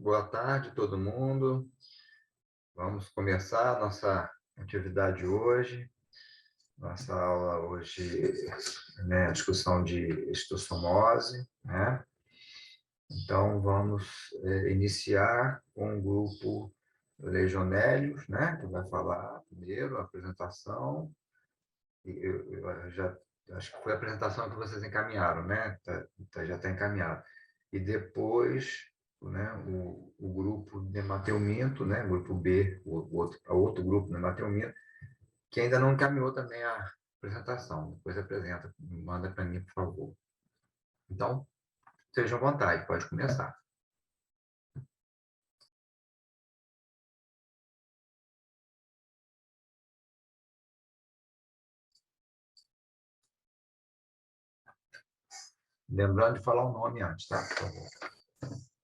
Boa tarde, todo mundo. Vamos começar a nossa atividade hoje. Nossa aula hoje, né, a discussão de estossomose, né? Então, vamos iniciar com o grupo Legionélios, né, que vai falar primeiro a apresentação. Eu já acho que foi a apresentação que vocês encaminharam, né? Já está encaminhado. E depois, né, o grupo Nemateuminto, né, grupo B, o outro grupo Nemateuminto, que ainda não encaminhou também a apresentação. Depois apresenta, manda para mim, por favor. Então, sejam à vontade, pode começar. Lembrando de falar o nome antes, tá? Por favor.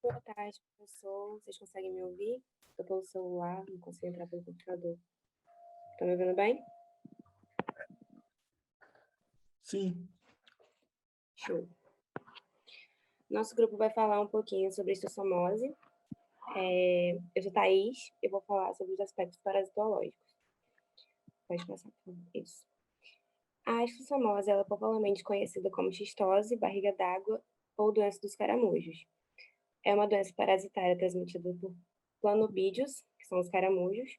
Boa tarde, professor. Vocês conseguem me ouvir? Estou pelo celular, não consigo entrar pelo computador. Estão me ouvindo bem? Sim. Show. Nosso grupo vai falar um pouquinho sobre estossomose. Eu sou Thaís e vou falar sobre os aspectos parasitológicos. Pode passar, por favor. Isso. A estossomose ela é popularmente conhecida como xistose, barriga d'água ou doença dos caramujos. É uma doença parasitária transmitida por planobídeos, que são os caramujos,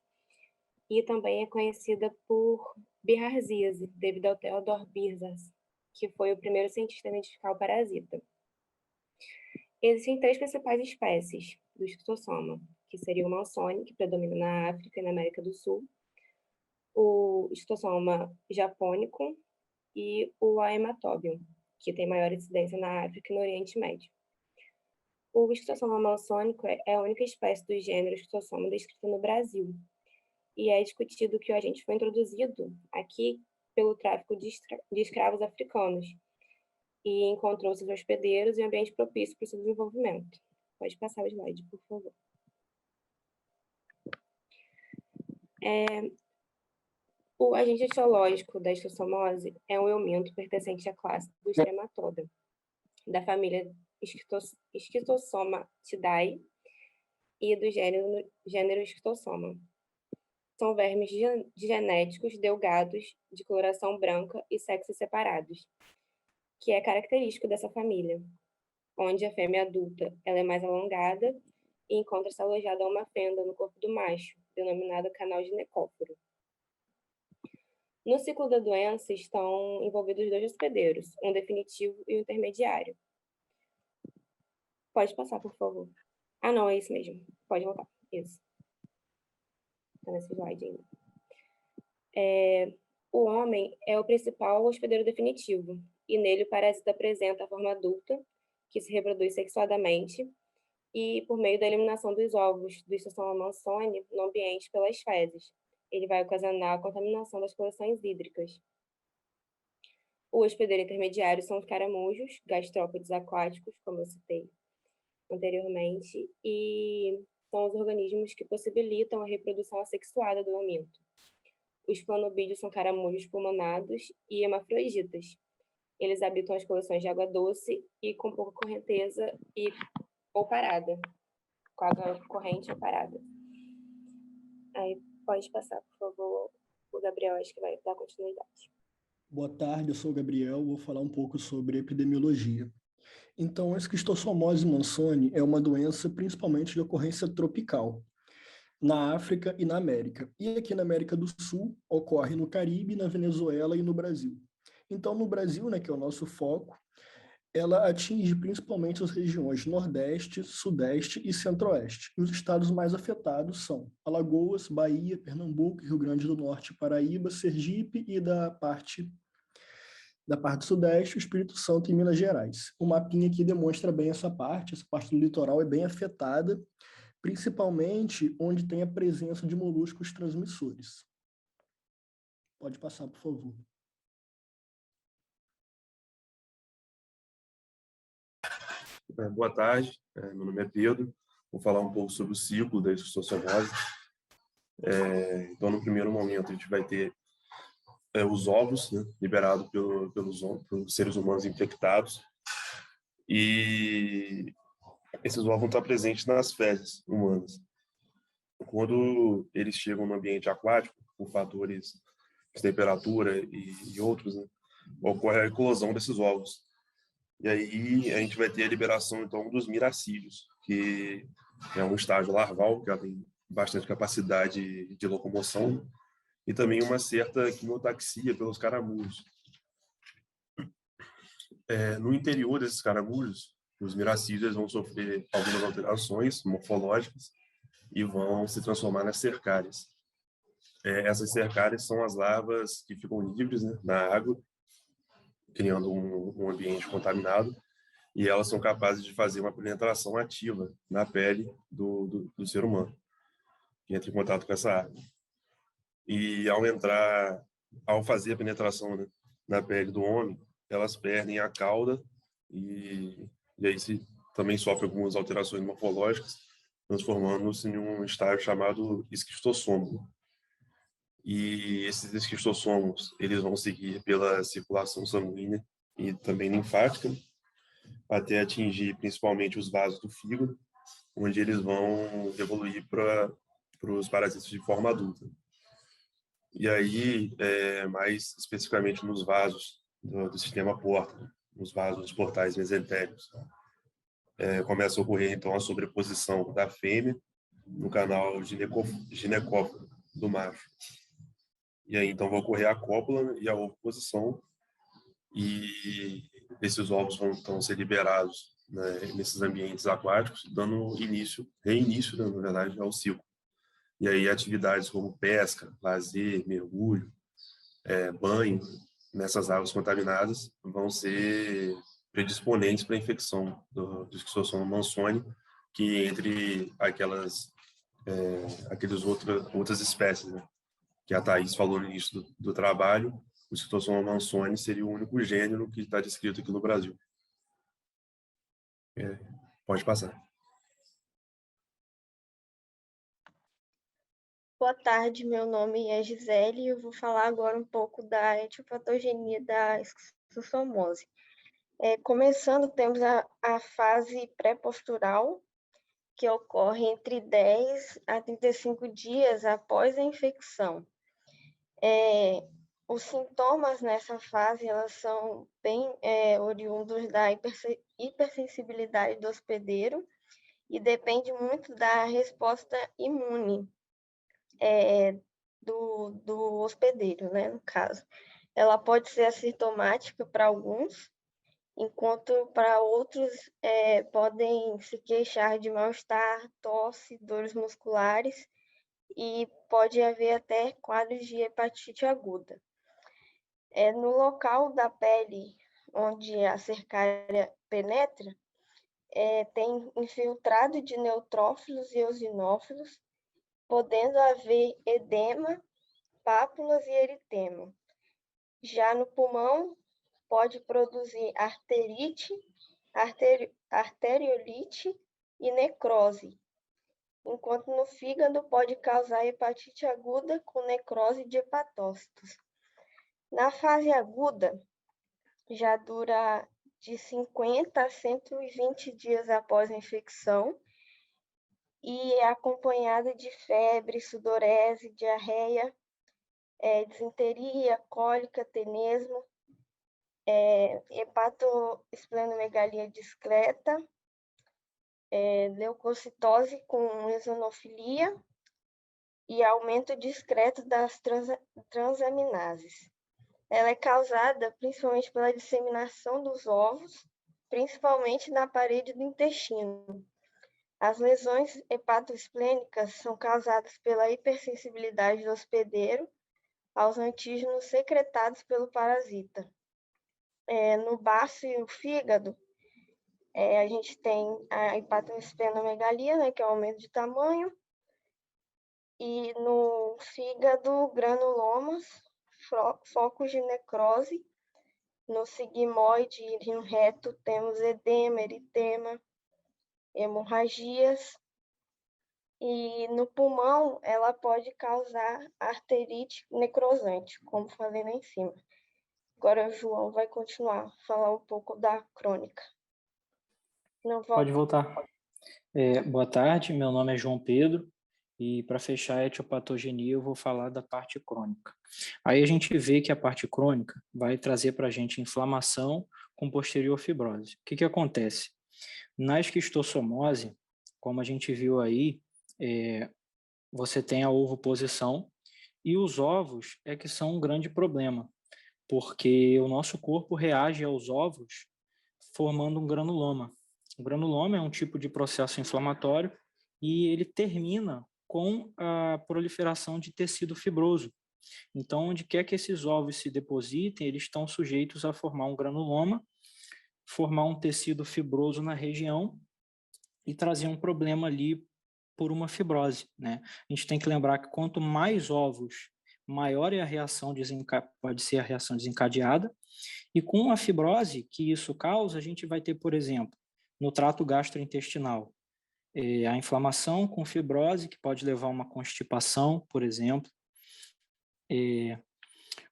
e também é conhecida por bilharzíase, devido ao Theodor Birzas, que foi o primeiro cientista a identificar o parasita. Existem 3 principais espécies do esquistossoma, que seria o Mansoni, que predomina na África e na América do Sul, o esquistossoma japonicum e o Haematobium, que tem maior incidência na África e no Oriente Médio. O esquistossoma mansônico é a única espécie do gênero esquistossoma descrita no Brasil, e é discutido que o agente foi introduzido aqui pelo tráfico de escravos africanos e encontrou seus hospedeiros em um ambiente propício para o seu desenvolvimento. Pode passar o slide, por favor. O agente etiológico da esquistossomose é um euminto pertencente à classe dos Trematoda, da família Schistossomatidae e do gênero Esquistossoma. São vermes genéticos delgados, de coloração branca e sexos separados, que é característico dessa família, onde a fêmea adulta ela é mais alongada e encontra-se alojada a uma fenda no corpo do macho, denominada canal ginecóforo. No ciclo da doença estão envolvidos 2 hospedeiros, um definitivo e um intermediário. Pode passar, por favor. Ah, não, é isso mesmo. Pode voltar. Isso. Está nesse slide ainda. O homem é o principal hospedeiro definitivo, e nele o parasita apresenta a forma adulta, que se reproduz sexuadamente, e por meio da eliminação dos ovos do Esquistossoma mansoni no ambiente pelas fezes. Ele vai ocasionar a contaminação das coleções hídricas. O hospedeiro intermediário são os caramujos, gastrópodes aquáticos, como eu citei anteriormente, e são os organismos que possibilitam a reprodução assexuada do euminto. Os planobídeos são caramujos pulmonados e hermafroditas. Eles habitam as coleções de água doce e com pouca correnteza ou parada, com água corrente ou parada. Aí pode passar, por favor, o Gabriel, acho que vai dar continuidade. Boa tarde, eu sou o Gabriel, vou falar um pouco sobre epidemiologia. Então, a esquistossomose mansoni é uma doença principalmente de ocorrência tropical, na África e na América. E aqui na América do Sul, ocorre no Caribe, na Venezuela e no Brasil. Então, no Brasil, né, que é o nosso foco, ela atinge principalmente as regiões Nordeste, Sudeste e Centro-Oeste. E os estados mais afetados são Alagoas, Bahia, Pernambuco, Rio Grande do Norte, Paraíba, Sergipe e da parte Sudeste, o Espírito Santo e Minas Gerais. O mapinha aqui demonstra bem essa parte do litoral é bem afetada, principalmente onde tem a presença de moluscos transmissores. Pode passar, por favor. Boa tarde, meu nome é Pedro, vou falar um pouco sobre o ciclo da esquistossomose. Então, no primeiro momento, a gente vai ter os ovos, né, liberados pelos seres humanos infectados, e esses ovos vão estar presentes nas fezes humanas. Quando eles chegam no ambiente aquático, por fatores de temperatura e outros, né, ocorre a eclosão desses ovos. E aí a gente vai ter a liberação, então, dos miracídios, que é um estágio larval, que ela tem bastante capacidade de locomoção, e também uma certa quimiotaxia pelos caramujos. No interior desses caramujos, os miracídios vão sofrer algumas alterações morfológicas e vão se transformar nas cercárias. Essas cercárias são as larvas que ficam livres, né, na água, criando um ambiente contaminado, e elas são capazes de fazer uma penetração ativa na pele do ser humano, que entra em contato com essa água. E ao fazer a penetração, né, na pele do homem, elas perdem a cauda e aí também sofre algumas alterações morfológicas, transformando-se em um estágio chamado esquistossoma. E esses esquistossomos, eles vão seguir pela circulação sanguínea e também linfática, até atingir principalmente os vasos do fígado, onde eles vão evoluir para os parasitas de forma adulta. E aí, mais especificamente nos vasos do sistema porta, nos vasos dos portais mesentéricos, começa a ocorrer, então, a sobreposição da fêmea no canal ginecóforo do macho. E aí, então, vai ocorrer a cópula e a ovoposição, e esses ovos vão, então, ser liberados, né, nesses ambientes aquáticos, dando reinício, né, na verdade, ao ciclo. E aí, atividades como pesca, lazer, mergulho, banho nessas águas contaminadas vão ser predisponentes para a infecção do Esquistossoma mansoni, que entre outras espécies, né, que a Thaís falou no início do trabalho, o Esquistossoma mansoni seria o único gênero que está descrito aqui no Brasil. Pode passar. Boa tarde, meu nome é Gisele e eu vou falar agora um pouco da etiopatogenia da esquistossomose. Começando, temos a fase pré-postural, que ocorre entre 10 a 35 dias após a infecção. Os sintomas nessa fase elas são bem oriundos da hipersensibilidade do hospedeiro e depende muito da resposta imune do hospedeiro, né, no caso. Ela pode ser assintomática para alguns, enquanto para outros podem se queixar de mal-estar, tosse, dores musculares e pode haver até quadros de hepatite aguda. No local da pele onde a cercária penetra, tem infiltrado de neutrófilos e eosinófilos, podendo haver edema, pápulas e eritema. Já no pulmão, pode produzir arterite, arteriolite e necrose, enquanto no fígado pode causar hepatite aguda com necrose de hepatócitos. Na fase aguda, já dura de 50 a 120 dias após a infecção e é acompanhada de febre, sudorese, diarreia, disenteria, cólica, tenesmo, hepatoesplenomegalia discreta, leucocitose com eosinofilia e aumento discreto das transaminases. Ela é causada principalmente pela disseminação dos ovos, principalmente na parede do intestino. As lesões hepatoesplênicas são causadas pela hipersensibilidade do hospedeiro aos antígenos secretados pelo parasita. No baço e no fígado, a gente tem a hepatoesplenomegalia, né, que é o aumento de tamanho, e no fígado, granulomas, focos de necrose. No sigmoide e no reto temos edema, eritema, hemorragias. E no pulmão, ela pode causar arterite necrosante, como falei lá em cima. Agora o João vai continuar a falar um pouco da crônica. Não volta. Pode voltar. Boa tarde, meu nome é João Pedro e para fechar a etiopatogenia eu vou falar da parte crônica. Aí a gente vê que a parte crônica vai trazer para a gente inflamação com posterior fibrose. O que acontece? Na esquistossomose, como a gente viu aí, você tem a ovoposição e os ovos é que são um grande problema, porque o nosso corpo reage aos ovos formando um granuloma. O granuloma é um tipo de processo inflamatório e ele termina com a proliferação de tecido fibroso. Então, onde quer que esses ovos se depositem, eles estão sujeitos a formar um granuloma, formar um tecido fibroso na região e trazer um problema ali por uma fibrose, né? A gente tem que lembrar que quanto mais ovos, maior é a reação pode ser a reação desencadeada, e com a fibrose que isso causa, a gente vai ter, por exemplo, no trato gastrointestinal, a inflamação com fibrose, que pode levar a uma constipação, por exemplo.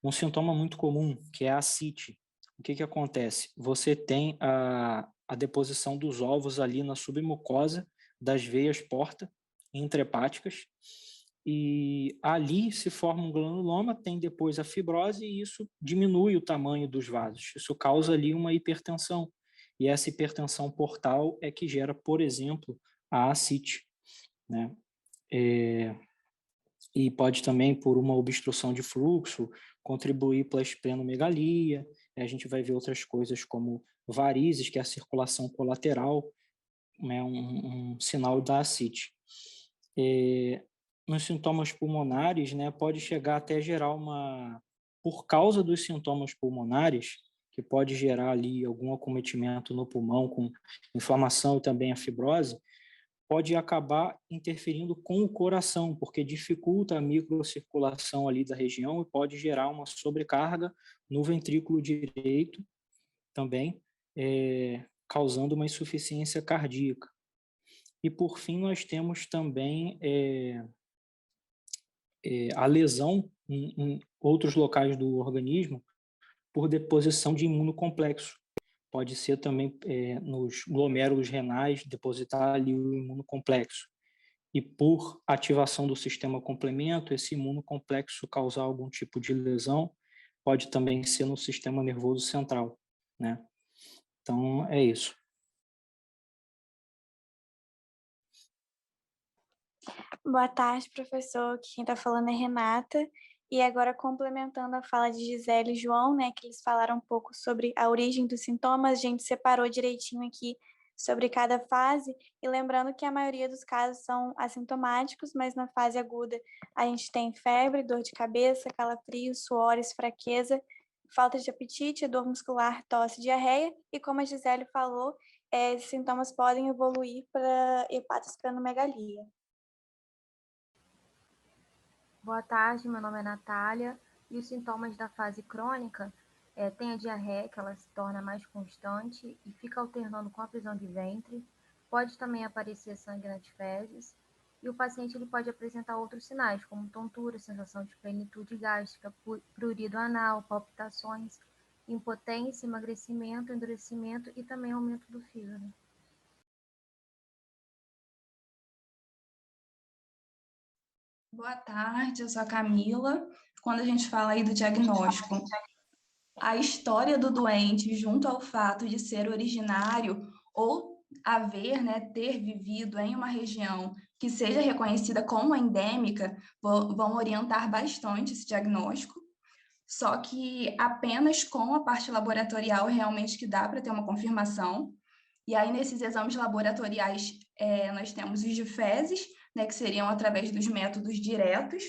Um sintoma muito comum, que é a ascite. O que acontece? Você tem a deposição dos ovos ali na submucosa das veias porta intrahepáticas, e ali se forma um granuloma, tem depois a fibrose e isso diminui o tamanho dos vasos. Isso causa ali uma hipertensão. E essa hipertensão portal é que gera, por exemplo, a ascite, né? E pode também, por uma obstrução de fluxo, contribuir para a esplenomegalia. A gente vai ver outras coisas como varizes, que é a circulação colateral, né, um sinal da ascite. Nos sintomas pulmonares, né, pode chegar até gerar por causa dos sintomas pulmonares, que pode gerar ali algum acometimento no pulmão com inflamação e também a fibrose, pode acabar interferindo com o coração, porque dificulta a microcirculação ali da região e pode gerar uma sobrecarga no ventrículo direito também, causando uma insuficiência cardíaca. E, por fim, nós temos também a lesão em outros locais do organismo por deposição de imunocomplexo. Pode ser também nos glomérulos renais, depositar ali o imunocomplexo. E por ativação do sistema complemento, esse imunocomplexo causar algum tipo de lesão, pode também ser no sistema nervoso central, né? Então, é isso. Boa tarde, professor. Quem está falando é Renata. E agora, complementando a fala de Gisele e João, né, que eles falaram um pouco sobre a origem dos sintomas, a gente separou direitinho aqui sobre cada fase, e lembrando que a maioria dos casos são assintomáticos, mas na fase aguda a gente tem febre, dor de cabeça, calafrios, suores, fraqueza, falta de apetite, dor muscular, tosse, diarreia, e como a Gisele falou, esses sintomas podem evoluir para hepatosplenomegalia. Boa tarde, meu nome é Natália, e os sintomas da fase crônica tem a diarreia, que ela se torna mais constante e fica alternando com a prisão de ventre, pode também aparecer sangue nas fezes, e o paciente ele pode apresentar outros sinais, como tontura, sensação de plenitude gástrica, prurido anal, palpitações, impotência, emagrecimento, endurecimento e também aumento do fígado. Boa tarde, eu sou a Camila. Quando a gente fala aí do diagnóstico, a história do doente junto ao fato de ser originário ou haver, né, ter vivido em uma região que seja reconhecida como endêmica, vão orientar bastante esse diagnóstico. Só que apenas com a parte laboratorial realmente que dá para ter uma confirmação. E aí, nesses exames laboratoriais, nós temos os de fezes, né, que seriam através dos métodos diretos,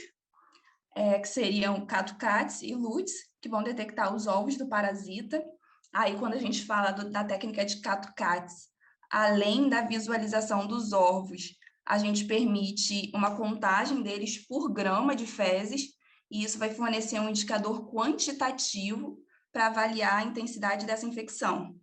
que seriam CAT-CATs e LUTs, que vão detectar os ovos do parasita. Aí, quando a gente fala da técnica de CAT-CATs, além da visualização dos ovos, a gente permite uma contagem deles por grama de fezes, e isso vai fornecer um indicador quantitativo para avaliar a intensidade dessa infecção.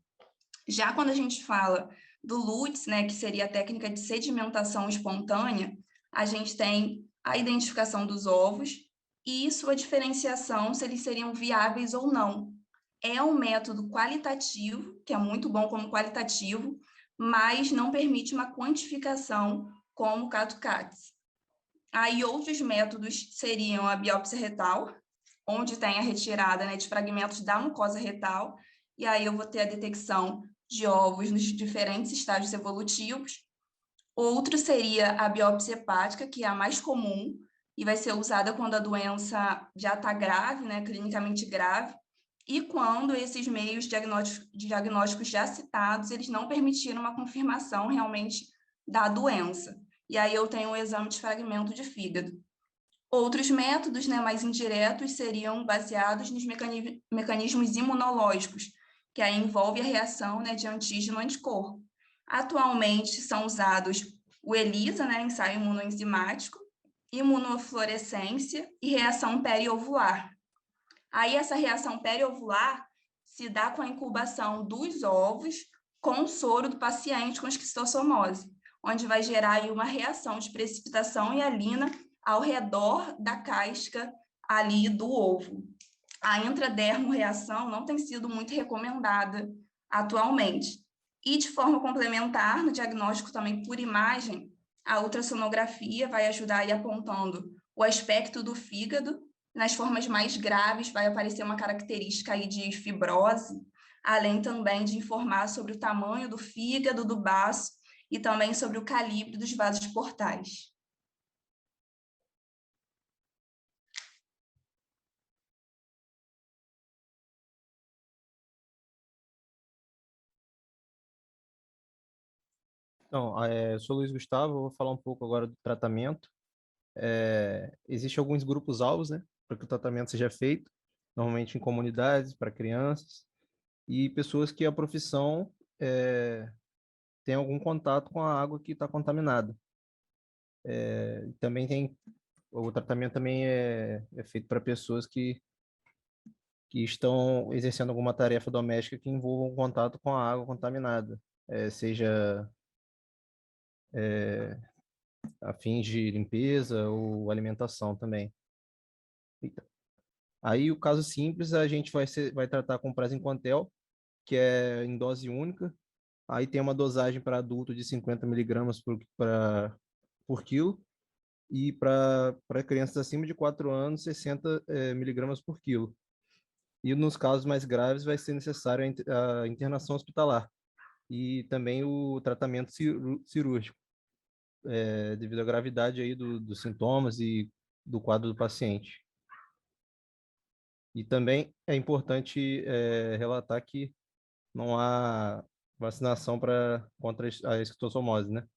Já quando a gente fala do LUTs, né, que seria a técnica de sedimentação espontânea, a gente tem a identificação dos ovos e sua diferenciação, se eles seriam viáveis ou não. É um método qualitativo, que é muito bom como qualitativo, mas não permite uma quantificação como o CAT-CATS. Aí outros métodos seriam a biópsia retal, onde tem a retirada, né, de fragmentos da mucosa retal, e aí eu vou ter a detecção de ovos nos diferentes estágios evolutivos. Outro seria a biópsia hepática, que é a mais comum, e vai ser usada quando a doença já está grave, né, clinicamente grave, e quando esses meios diagnósticos já citados, eles não permitiram uma confirmação realmente da doença. E aí eu tenho o exame de fragmento de fígado. Outros métodos, né, mais indiretos seriam baseados nos mecanismos imunológicos, que aí envolve a reação, né, de antígeno-anticorpo. Atualmente são usados o ELISA, né, ensaio imunoenzimático, imunofluorescência e reação periovular. Aí essa reação periovular se dá com a incubação dos ovos com o soro do paciente com esquistossomose, onde vai gerar aí uma reação de precipitação hialina ao redor da casca ali do ovo. A intradermo-reação não tem sido muito recomendada atualmente. E de forma complementar, no diagnóstico também por imagem, a ultrassonografia vai ajudar aí apontando o aspecto do fígado. Nas formas mais graves vai aparecer uma característica aí de fibrose, além também de informar sobre o tamanho do fígado, do baço e também sobre o calibre dos vasos portais. Então, eu sou Luiz Gustavo, eu vou falar um pouco agora do tratamento. Existem alguns grupos-alvos, né, para que o tratamento seja feito, normalmente em comunidades, para crianças, e pessoas que a profissão tem algum contato com a água que está contaminada. O tratamento também é feito para pessoas que estão exercendo alguma tarefa doméstica que envolva um contato com a água contaminada, seja a fins de limpeza ou alimentação também. Eita. Aí o caso simples a gente vai tratar com praziquantel, que é em dose única. Aí tem uma dosagem para adulto de 50 miligramas por quilo e para crianças acima de 4 anos, 60 miligramas por quilo. E nos casos mais graves vai ser necessário a internação hospitalar e também o tratamento cirúrgico, devido à gravidade aí dos sintomas e do quadro do paciente. E também é importante relatar que não há vacinação contra a esquistossomose, né?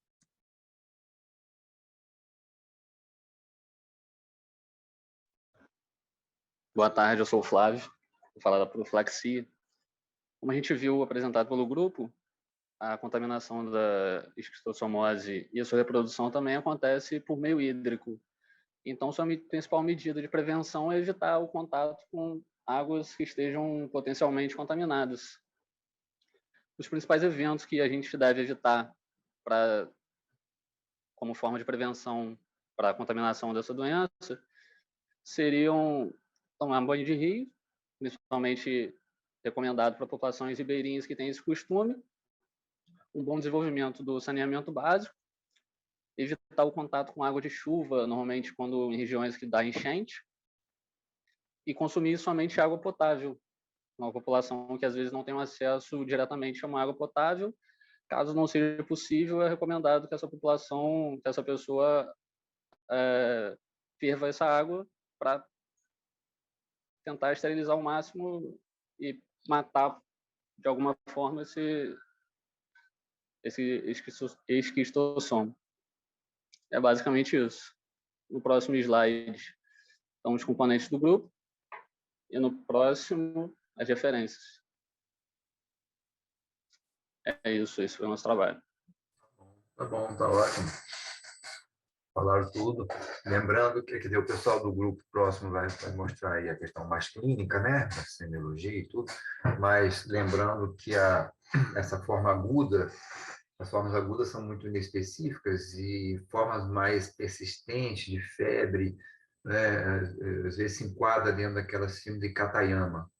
Boa tarde, eu sou o Flávio, vou falar da profilaxia. Como a gente viu apresentado pelo grupo, a contaminação da esquistossomose e a sua reprodução também acontece por meio hídrico. Então, sua principal medida de prevenção é evitar o contato com águas que estejam potencialmente contaminadas. Os principais eventos que a gente deve evitar como forma de prevenção para a contaminação dessa doença seriam tomar banho de rio, principalmente recomendado para populações ribeirinhas que têm esse costume, um bom desenvolvimento do saneamento básico, evitar o contato com água de chuva, normalmente quando em regiões que dá enchente, e consumir somente água potável, uma população que às vezes não tem acesso diretamente a uma água potável. Caso não seja possível, é recomendado que essa pessoa ferva essa água para tentar esterilizar ao máximo e matar de alguma forma esse esquistossoma. É basicamente isso. No próximo slide estão os componentes do grupo e no próximo as referências. É isso, esse foi o nosso trabalho. Tá bom, tá ótimo. Falaram tudo. Lembrando que o pessoal do grupo próximo vai mostrar aí a questão mais clínica, né? Da semiologia e tudo. Mas lembrando que essa forma aguda, as formas agudas são muito inespecíficas e formas mais persistentes de febre, né? Às vezes se enquadra dentro daquela síndrome de Katayama,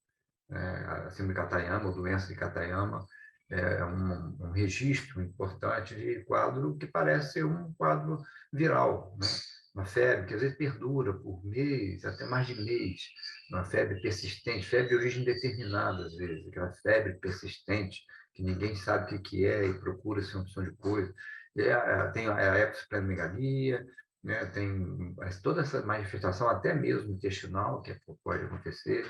a síndrome de Katayama, ou doença de Katayama, um registro importante de quadro que parece ser um quadro viral, né? Uma febre que às vezes perdura por mês, até mais de mês, uma febre persistente, febre de origem indeterminada, às vezes, aquela febre persistente que ninguém sabe o que é e procura-se uma opção de coisa. Tem a hepatosplenomegalia, né? Tem toda essa manifestação, até mesmo intestinal, que pode acontecer.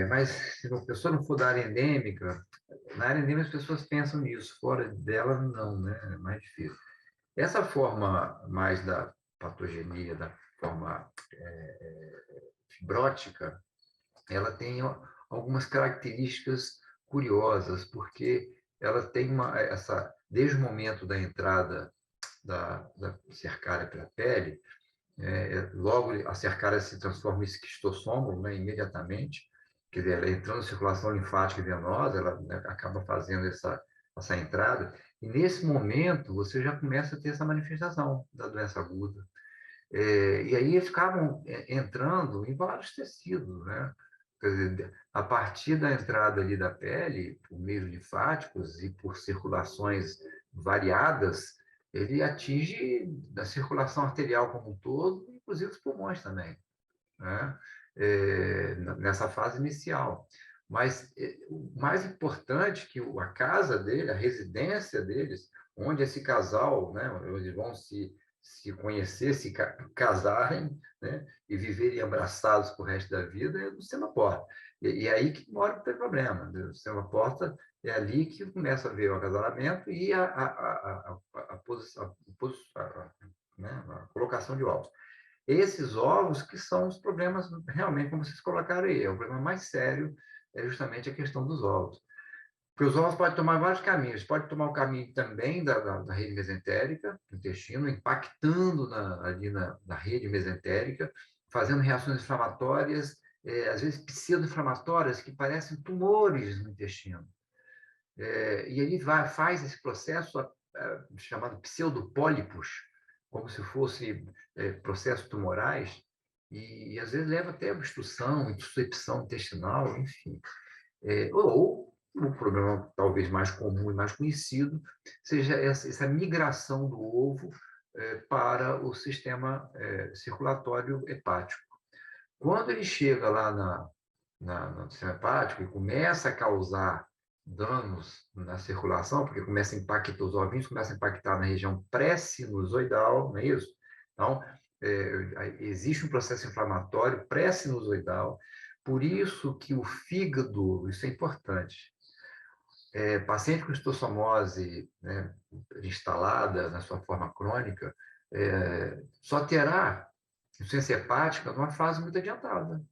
Mas se a pessoa não for da área endêmica, na área endêmica as pessoas pensam nisso, fora dela não, né? É mais difícil. Essa forma mais da patogenia, da forma fibrótica, ela tem algumas características curiosas, porque ela tem desde o momento da entrada da cercária pela pele, logo a cercária se transforma em esquistossoma, né, imediatamente, quer dizer, ela entrando na circulação linfática e venosa, ela, né, acaba fazendo essa entrada, e nesse momento você já começa a ter essa manifestação da doença aguda. E aí eles acabam entrando em vários tecidos, né? Quer dizer, a partir da entrada ali da pele, por meios linfáticos e por circulações variadas, ele atinge a circulação arterial como um todo, inclusive os pulmões também, né? Nessa fase inicial. Mas o mais importante que a casa dele, a residência deles, onde esse casal, né, eles vão se conhecer, se casarem, né, e viverem abraçados pro resto da vida, é no sistema porta. E aí que mora o problema. Né? O sistema porta é ali que começa a ver o acasalamento e né, a colocação de ovos. Esses ovos que são os problemas, realmente, como vocês colocaram aí, o problema mais sério é justamente a questão dos ovos. Porque os ovos podem tomar vários caminhos. Pode tomar o caminho também da rede mesentérica, do intestino, impactando ali na rede mesentérica, fazendo reações inflamatórias, às vezes pseudo-inflamatórias, que parecem tumores no intestino. E ele faz esse processo chamado pseudopólipos, como se fosse processos tumorais, e às vezes leva até obstrução, insuppção intestinal, enfim. Ou o problema talvez mais comum e mais conhecido seja essa migração do ovo para o sistema circulatório hepático. Quando ele chega lá no sistema hepático e começa a causar danos na circulação, porque começa a impactar os ovinhos, começa a impactar na região pré-sinusoidal, não é isso? Então, existe um processo inflamatório pré-sinusoidal, por isso que o fígado, isso é importante, paciente com estossomose, né, instalada na sua forma crônica, só terá insuficiência hepática numa fase muito adiantada.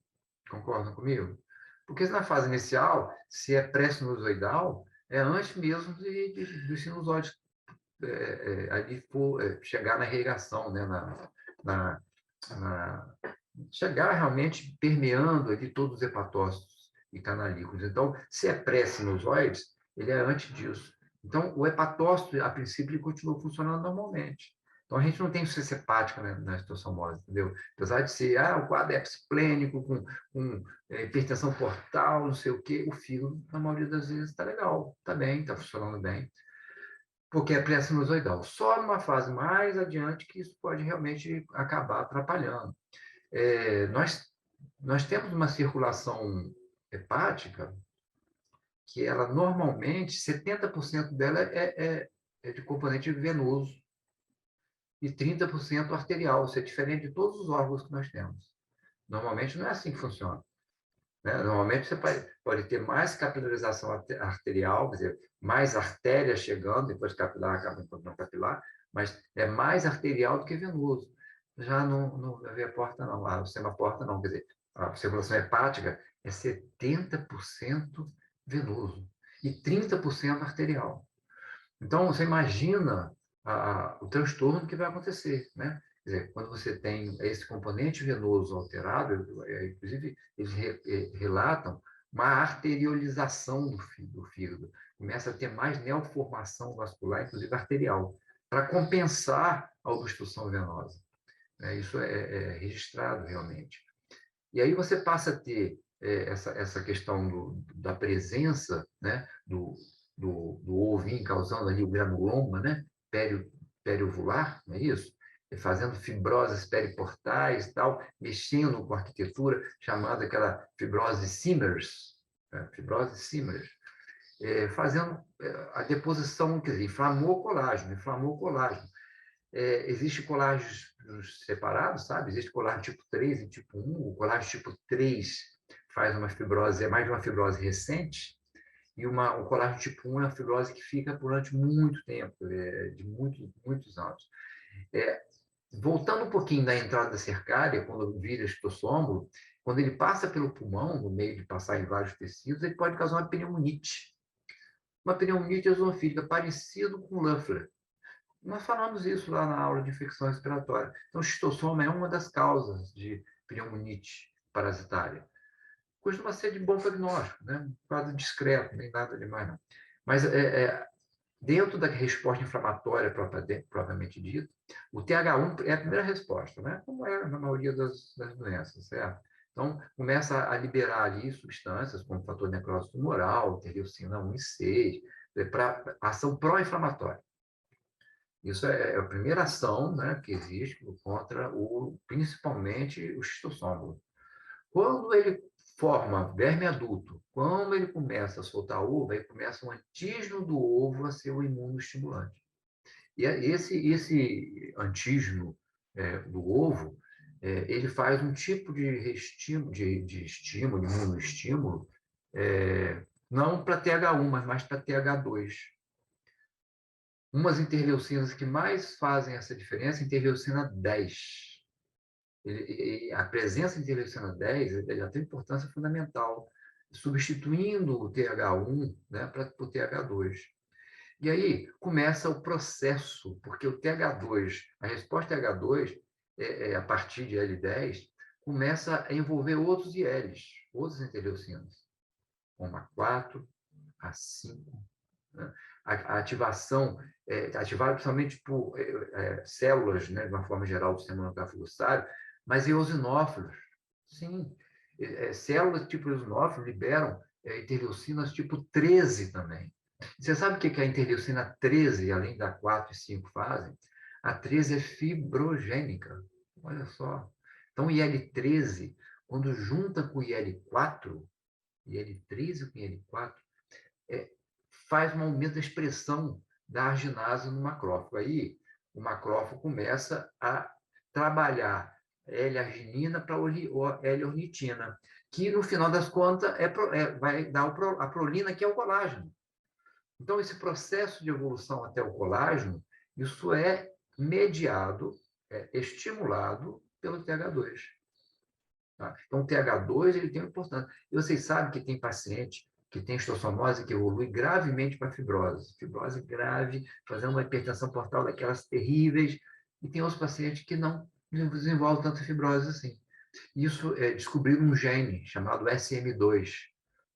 Concordam comigo? Porque na fase inicial, se é pré-sinusoidal, é antes mesmo dos sinusóides ali chegar na irrigação, né? Chegar realmente permeando ali todos os hepatócitos e canalículos. Então, se é pré-sinusoides, ele é antes disso. Então, o hepatócito, a princípio, ele continua funcionando normalmente. Então, a gente não tem insuficiência hepática, né, na estossomose, entendeu? Apesar de ser o quadro episplênico, com hipertensão portal, não sei o quê, o fígado, na maioria das vezes, está legal, está bem, está funcionando bem, porque é pré-sinusoidal. Só numa fase mais adiante que isso pode realmente acabar atrapalhando. Nós temos uma circulação hepática que ela, normalmente, 70% dela é de componente venoso, e 30% arterial. Isso é diferente de todos os órgãos que nós temos. Normalmente não é assim que funciona. Né? Normalmente você pode ter mais capilarização arterial, quer dizer, mais artéria chegando, depois capilar, acaba encontrando capilar, mas é mais arterial do que venoso. Já no veia porta não, o sistema porta não, quer dizer, a circulação hepática é 70% venoso e 30% arterial. Então, você imagina o transtorno que vai acontecer, né? Quer dizer, quando você tem esse componente venoso alterado, inclusive eles relatam uma arteriolização do fígado, começa a ter mais neoformação vascular, inclusive arterial, para compensar a obstrução venosa. Isso é registrado realmente. E aí você passa a ter essa questão da presença, né, do ovinho causando ali o granuloma, né, periovular, não é isso? Fazendo fibroses periportais e tal, mexendo com a arquitetura, chamada aquela fibrose Simmers, né, fibrose Simmers, fazendo a deposição, quer dizer, inflamou o colágeno. Existe colágenos separados, sabe? Existe colágeno tipo 3 e tipo 1. O colágeno tipo 3 faz uma fibrose, é mais de uma fibrose recente, e o colágeno tipo 1 é uma fibrose que fica durante muito tempo, de muitos anos. Voltando um pouquinho da entrada cercária, quando vira estossômbolo, quando ele passa pelo pulmão, no meio de passar em vários tecidos, ele pode causar uma pneumonite. Uma pneumonite eosinofílica, parecido com o Leffler. Nós falamos isso lá na aula de infecção respiratória. Então, o xistossoma é uma das causas de pneumonite parasitária. Costuma ser de bom prognóstico, né? Quase discreto, nem nada demais, não. Mas, dentro da resposta inflamatória propriamente dita, o TH1 é a primeira resposta, né? Como é na maioria das doenças, certo? Então, começa a liberar ali substâncias como fator de necrose tumoral, interleucina 1 e 6, para ação pró-inflamatória. Isso é a primeira ação, né, que existe contra principalmente o xistossômolo. Quando ele forma verme adulto, quando ele começa a soltar ovo, aí começa o antígeno do ovo a ser o imunoestimulante. E esse antígeno do ovo, ele faz um tipo de estímulo, de imunoestímulo, não para TH1, mas mais para TH2. Umas interleucinas que mais fazem essa diferença, interleucina 10. A presença de interleucina 10 já tem importância fundamental, substituindo o TH1, né, para o TH2. E aí começa o processo, porque o TH2, a resposta TH2, a partir de L10, começa a envolver outros ILs, outras interleucinas, como a 4, a 5, né? A ativação, ativada principalmente por células, né, de uma forma geral, do sistema imunológico, mas eosinófilos. Sim, células tipo eosinófilo liberam interleucinas tipo 13 também. Você sabe o que a interleucina 13, além da 4 e 5, fazem? A 13 é fibrogênica. Olha só. Então, o IL-13, quando junta com o IL-4, IL-13 com IL-4, faz um aumento da expressão da arginase no macrófago. Aí, o macrófago começa a trabalhar L-arginina para L-ornitina, que, no final das contas, vai dar a prolina, que é o colágeno. Então, esse processo de evolução até o colágeno, isso é mediado, estimulado pelo TH2. Tá? Então, o TH2 ele tem uma importância. E vocês sabem que tem paciente que tem estossomose que evolui gravemente para fibrose. Fibrose grave, fazendo uma hipertensão portal daquelas terríveis. E tem outros pacientes que não desenvolvem tanta fibrose assim. Isso descobriram um gene chamado SM2,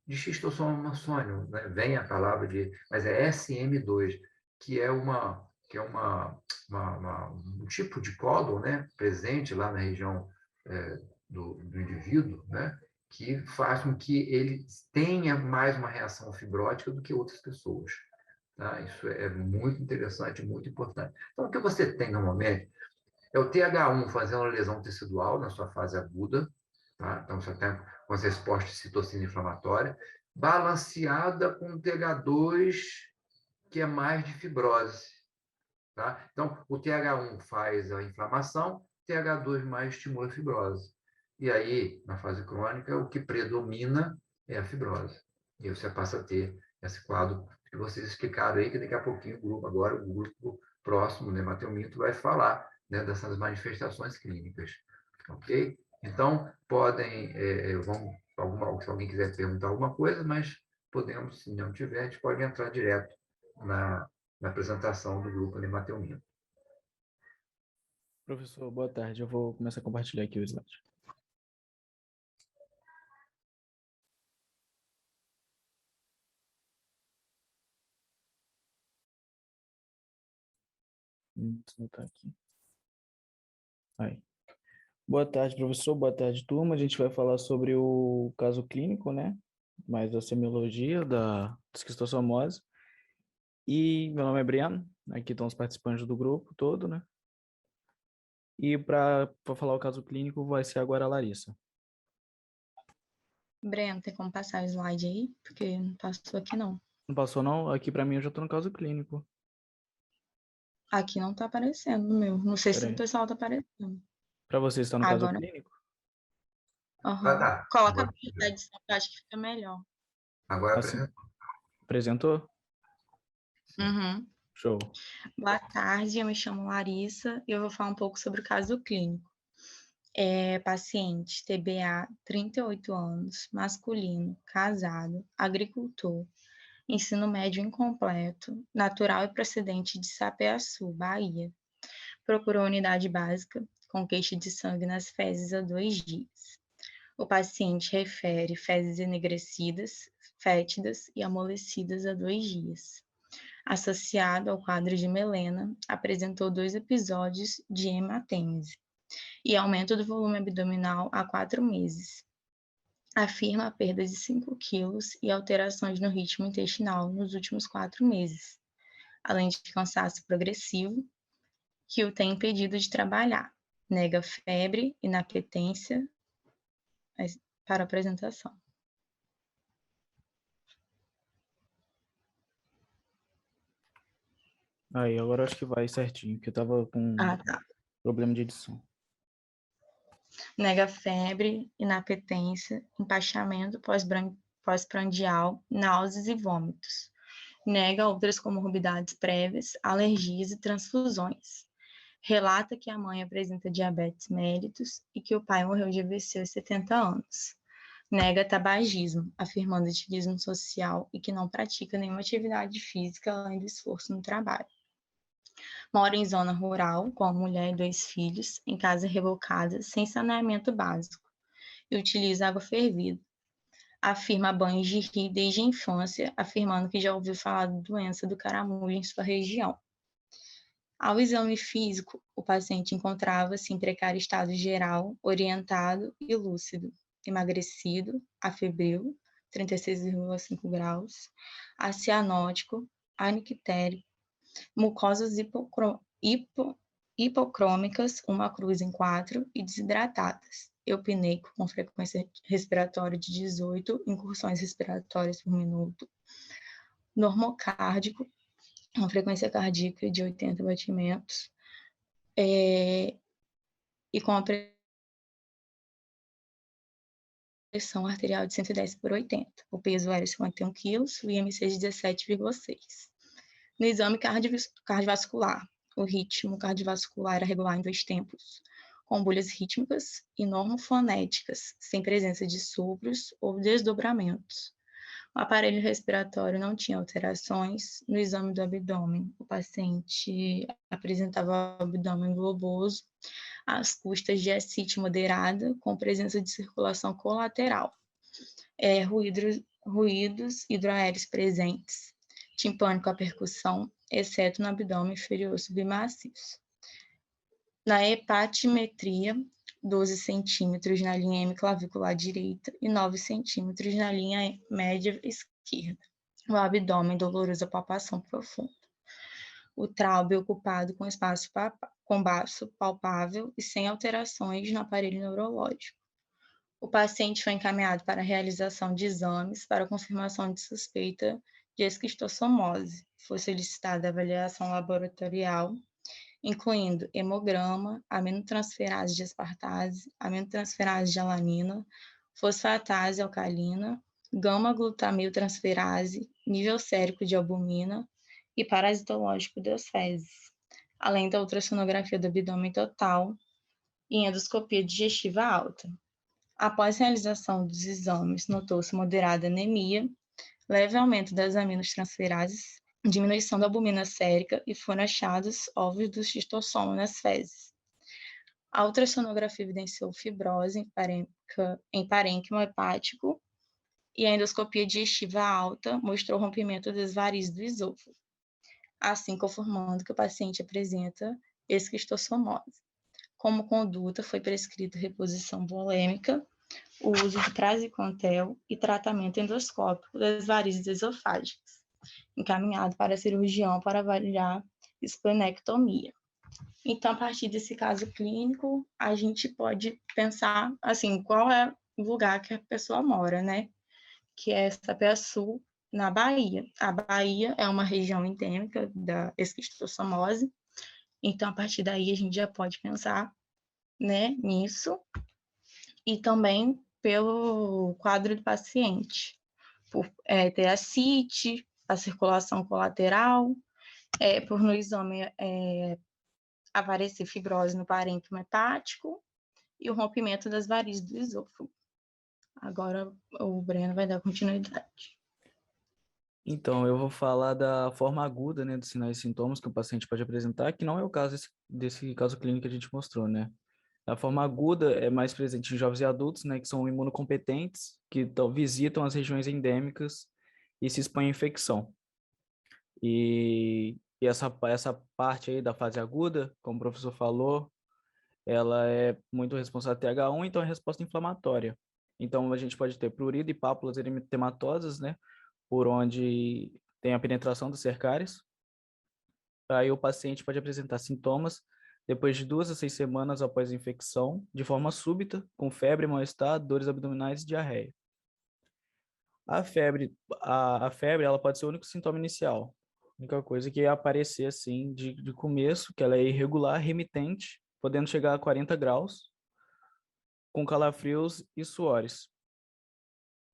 de xistossoma sônio, né? Vem a palavra mas é SM2, que é um tipo de códon, né? Presente lá na região do indivíduo, né? Que faz com que ele tenha mais uma reação fibrótica do que outras pessoas. Tá? Isso é muito interessante, muito importante. Então, o que você tem normalmente é o TH1 fazendo uma lesão tecidual na sua fase aguda, tá? Então, você tem com essa resposta de citocina inflamatória, balanceada com o TH2, que é mais de fibrose. Tá? Então, o TH1 faz a inflamação, TH2 mais estimula a fibrose. E aí, na fase crônica, o que predomina é a fibrose. E você passa a ter esse quadro que vocês explicaram aí, que daqui a pouquinho o grupo próximo, né, Matheus Minto, vai falar, né, dessas manifestações clínicas. Ok? Então, se alguém quiser perguntar alguma coisa, mas podemos, se não tiver, a gente pode entrar direto na apresentação do grupo de Matheus Minto. Professor, boa tarde. Eu vou começar a compartilhar aqui o slide. Vou botar aqui. Aí. Boa tarde, professor. Boa tarde, turma. A gente vai falar sobre o caso clínico, né? Mais a semiologia da esquistossomose. E meu nome é Breno. Aqui estão os participantes do grupo todo, né? E para falar o caso clínico vai ser agora a Larissa. Breno, tem como passar o slide aí? Porque não passou aqui, não. Não passou, não? Aqui para mim eu já estou no caso clínico. Aqui não tá aparecendo no meu. Não sei se o Peraí. pessoal tá aparecendo. Para você está no caso Agora, clínico? aham. tá. Coloca a Agora, parte da edição, que eu acho que fica melhor. agora Assim, apresentou. apresentou? Uhum. Show. Boa tarde, eu me chamo Larissa e eu vou falar um pouco sobre o caso clínico. Paciente TBA, 38 anos, masculino, casado, agricultor, ensino médio incompleto, natural e procedente de Sapé-Açu, Bahia. Procurou unidade básica com queixa de sangue nas fezes há 2 dias. O paciente refere fezes enegrecidas, fétidas e amolecidas há 2 dias. Associado ao quadro de melena, apresentou 2 episódios de hematêmese e aumento do volume abdominal há 4 meses. Afirma a perda de 5 quilos e alterações no ritmo intestinal nos últimos 4 meses, além de cansaço progressivo, que o tem impedido de trabalhar. Nega febre, inapetência para apresentação. Aí, agora acho que vai certinho, porque eu tava com Tá. problema de edição. Nega febre, inapetência, empachamento pós-prandial, náuseas e vômitos. Nega outras comorbidades prévias, alergias e transfusões. Relata que a mãe apresenta diabetes mellitus e que o pai morreu de AVC aos 70 anos. Nega tabagismo, afirmando ativismo social e que não pratica nenhuma atividade física além do esforço no trabalho. Mora em zona rural, com a mulher e 2 filhos, em casa rebocada, sem saneamento básico, e utiliza água fervida. Afirma banhos de rio desde a infância, afirmando que já ouviu falar da doença do caramujo em sua região. Ao exame físico, o paciente encontrava-se em precário estado geral, orientado e lúcido, emagrecido, afebril, 36,5 graus, acianótico, anictérico, mucosas hipocrômicas, uma cruz em 4 e desidratadas, eupneico com frequência respiratória de 18 incursões respiratórias por minuto, normocárdico, com frequência cardíaca de 80 batimentos, e com a pressão arterial de 110 por 80. O peso era 51 quilos, o IMC de 17,6. No exame cardiovascular, o ritmo cardiovascular era regular em 2 tempos, com bolhas rítmicas e normofonéticas, sem presença de sopros ou desdobramentos. O aparelho respiratório não tinha alterações. No exame do abdômen, o paciente apresentava abdômen globoso, às custas de ascite moderada, com presença de circulação colateral, ruídos hidroaéreos presentes, timpânico à percussão, exceto no abdômen inferior submaciço. Na hepatimetria, 12 centímetros na linha M clavicular direita e 9 centímetros na linha média esquerda. O abdômen doloroso à palpação profunda. O traube ocupado com espaço com baço palpável e sem alterações no aparelho neurológico. O paciente foi encaminhado para a realização de exames para confirmação de suspeita de esquistossomose. Foi solicitada a avaliação laboratorial, incluindo hemograma, aminotransferase de aspartase, aminotransferase de alanina, fosfatase alcalina, gama-glutamiltransferase, nível sérico de albumina e parasitológico das fezes, além da ultrassonografia do abdômen total e endoscopia digestiva alta. Após realização dos exames, notou-se moderada anemia, leve aumento das aminotransferases, diminuição da albumina sérica e foram achados ovos do xistossoma nas fezes. A ultrassonografia evidenciou fibrose em parênquima hepático e a endoscopia digestiva alta mostrou rompimento das varizes do esôfago, assim confirmando que o paciente apresenta esquistossomose. Como conduta, foi prescrito reposição volêmica, o uso de praziquantel e tratamento endoscópico das varizes esofágicas, encaminhado para cirurgião para avaliar esplenectomia. Então, a partir desse caso clínico, a gente pode pensar, assim, qual é o lugar que a pessoa mora, né? Que é Sapé-Açu, na Bahia. A Bahia é uma região endêmica da esquistossomose, então, a partir daí, a gente já pode pensar, né, nisso, e também pelo quadro do paciente, por ter ascite, a circulação colateral, por no exame aparecer fibrose no parênquima hepático e o rompimento das varizes do esôfago. Agora o Breno vai dar continuidade. Então, eu vou falar da forma aguda, né, dos sinais e sintomas que o paciente pode apresentar, que não é o caso desse caso clínico que a gente mostrou, né? A forma aguda é mais presente em jovens e adultos, né, que são imunocompetentes, que visitam as regiões endêmicas e se expõem à infecção. E essa parte aí da fase aguda, como o professor falou, ela é muito responsável por TH1, então é resposta inflamatória. Então, a gente pode ter prurido e pápulas eritematosas, né, por onde tem a penetração dos cercários. Aí o paciente pode apresentar sintomas depois de 2 a 6 semanas após a infecção, de forma súbita, com febre, mal-estar, dores abdominais e diarreia. A febre, ela pode ser o único sintoma inicial. A única coisa que é aparecer assim de começo, que ela é irregular, remitente, podendo chegar a 40 graus, com calafrios e suores.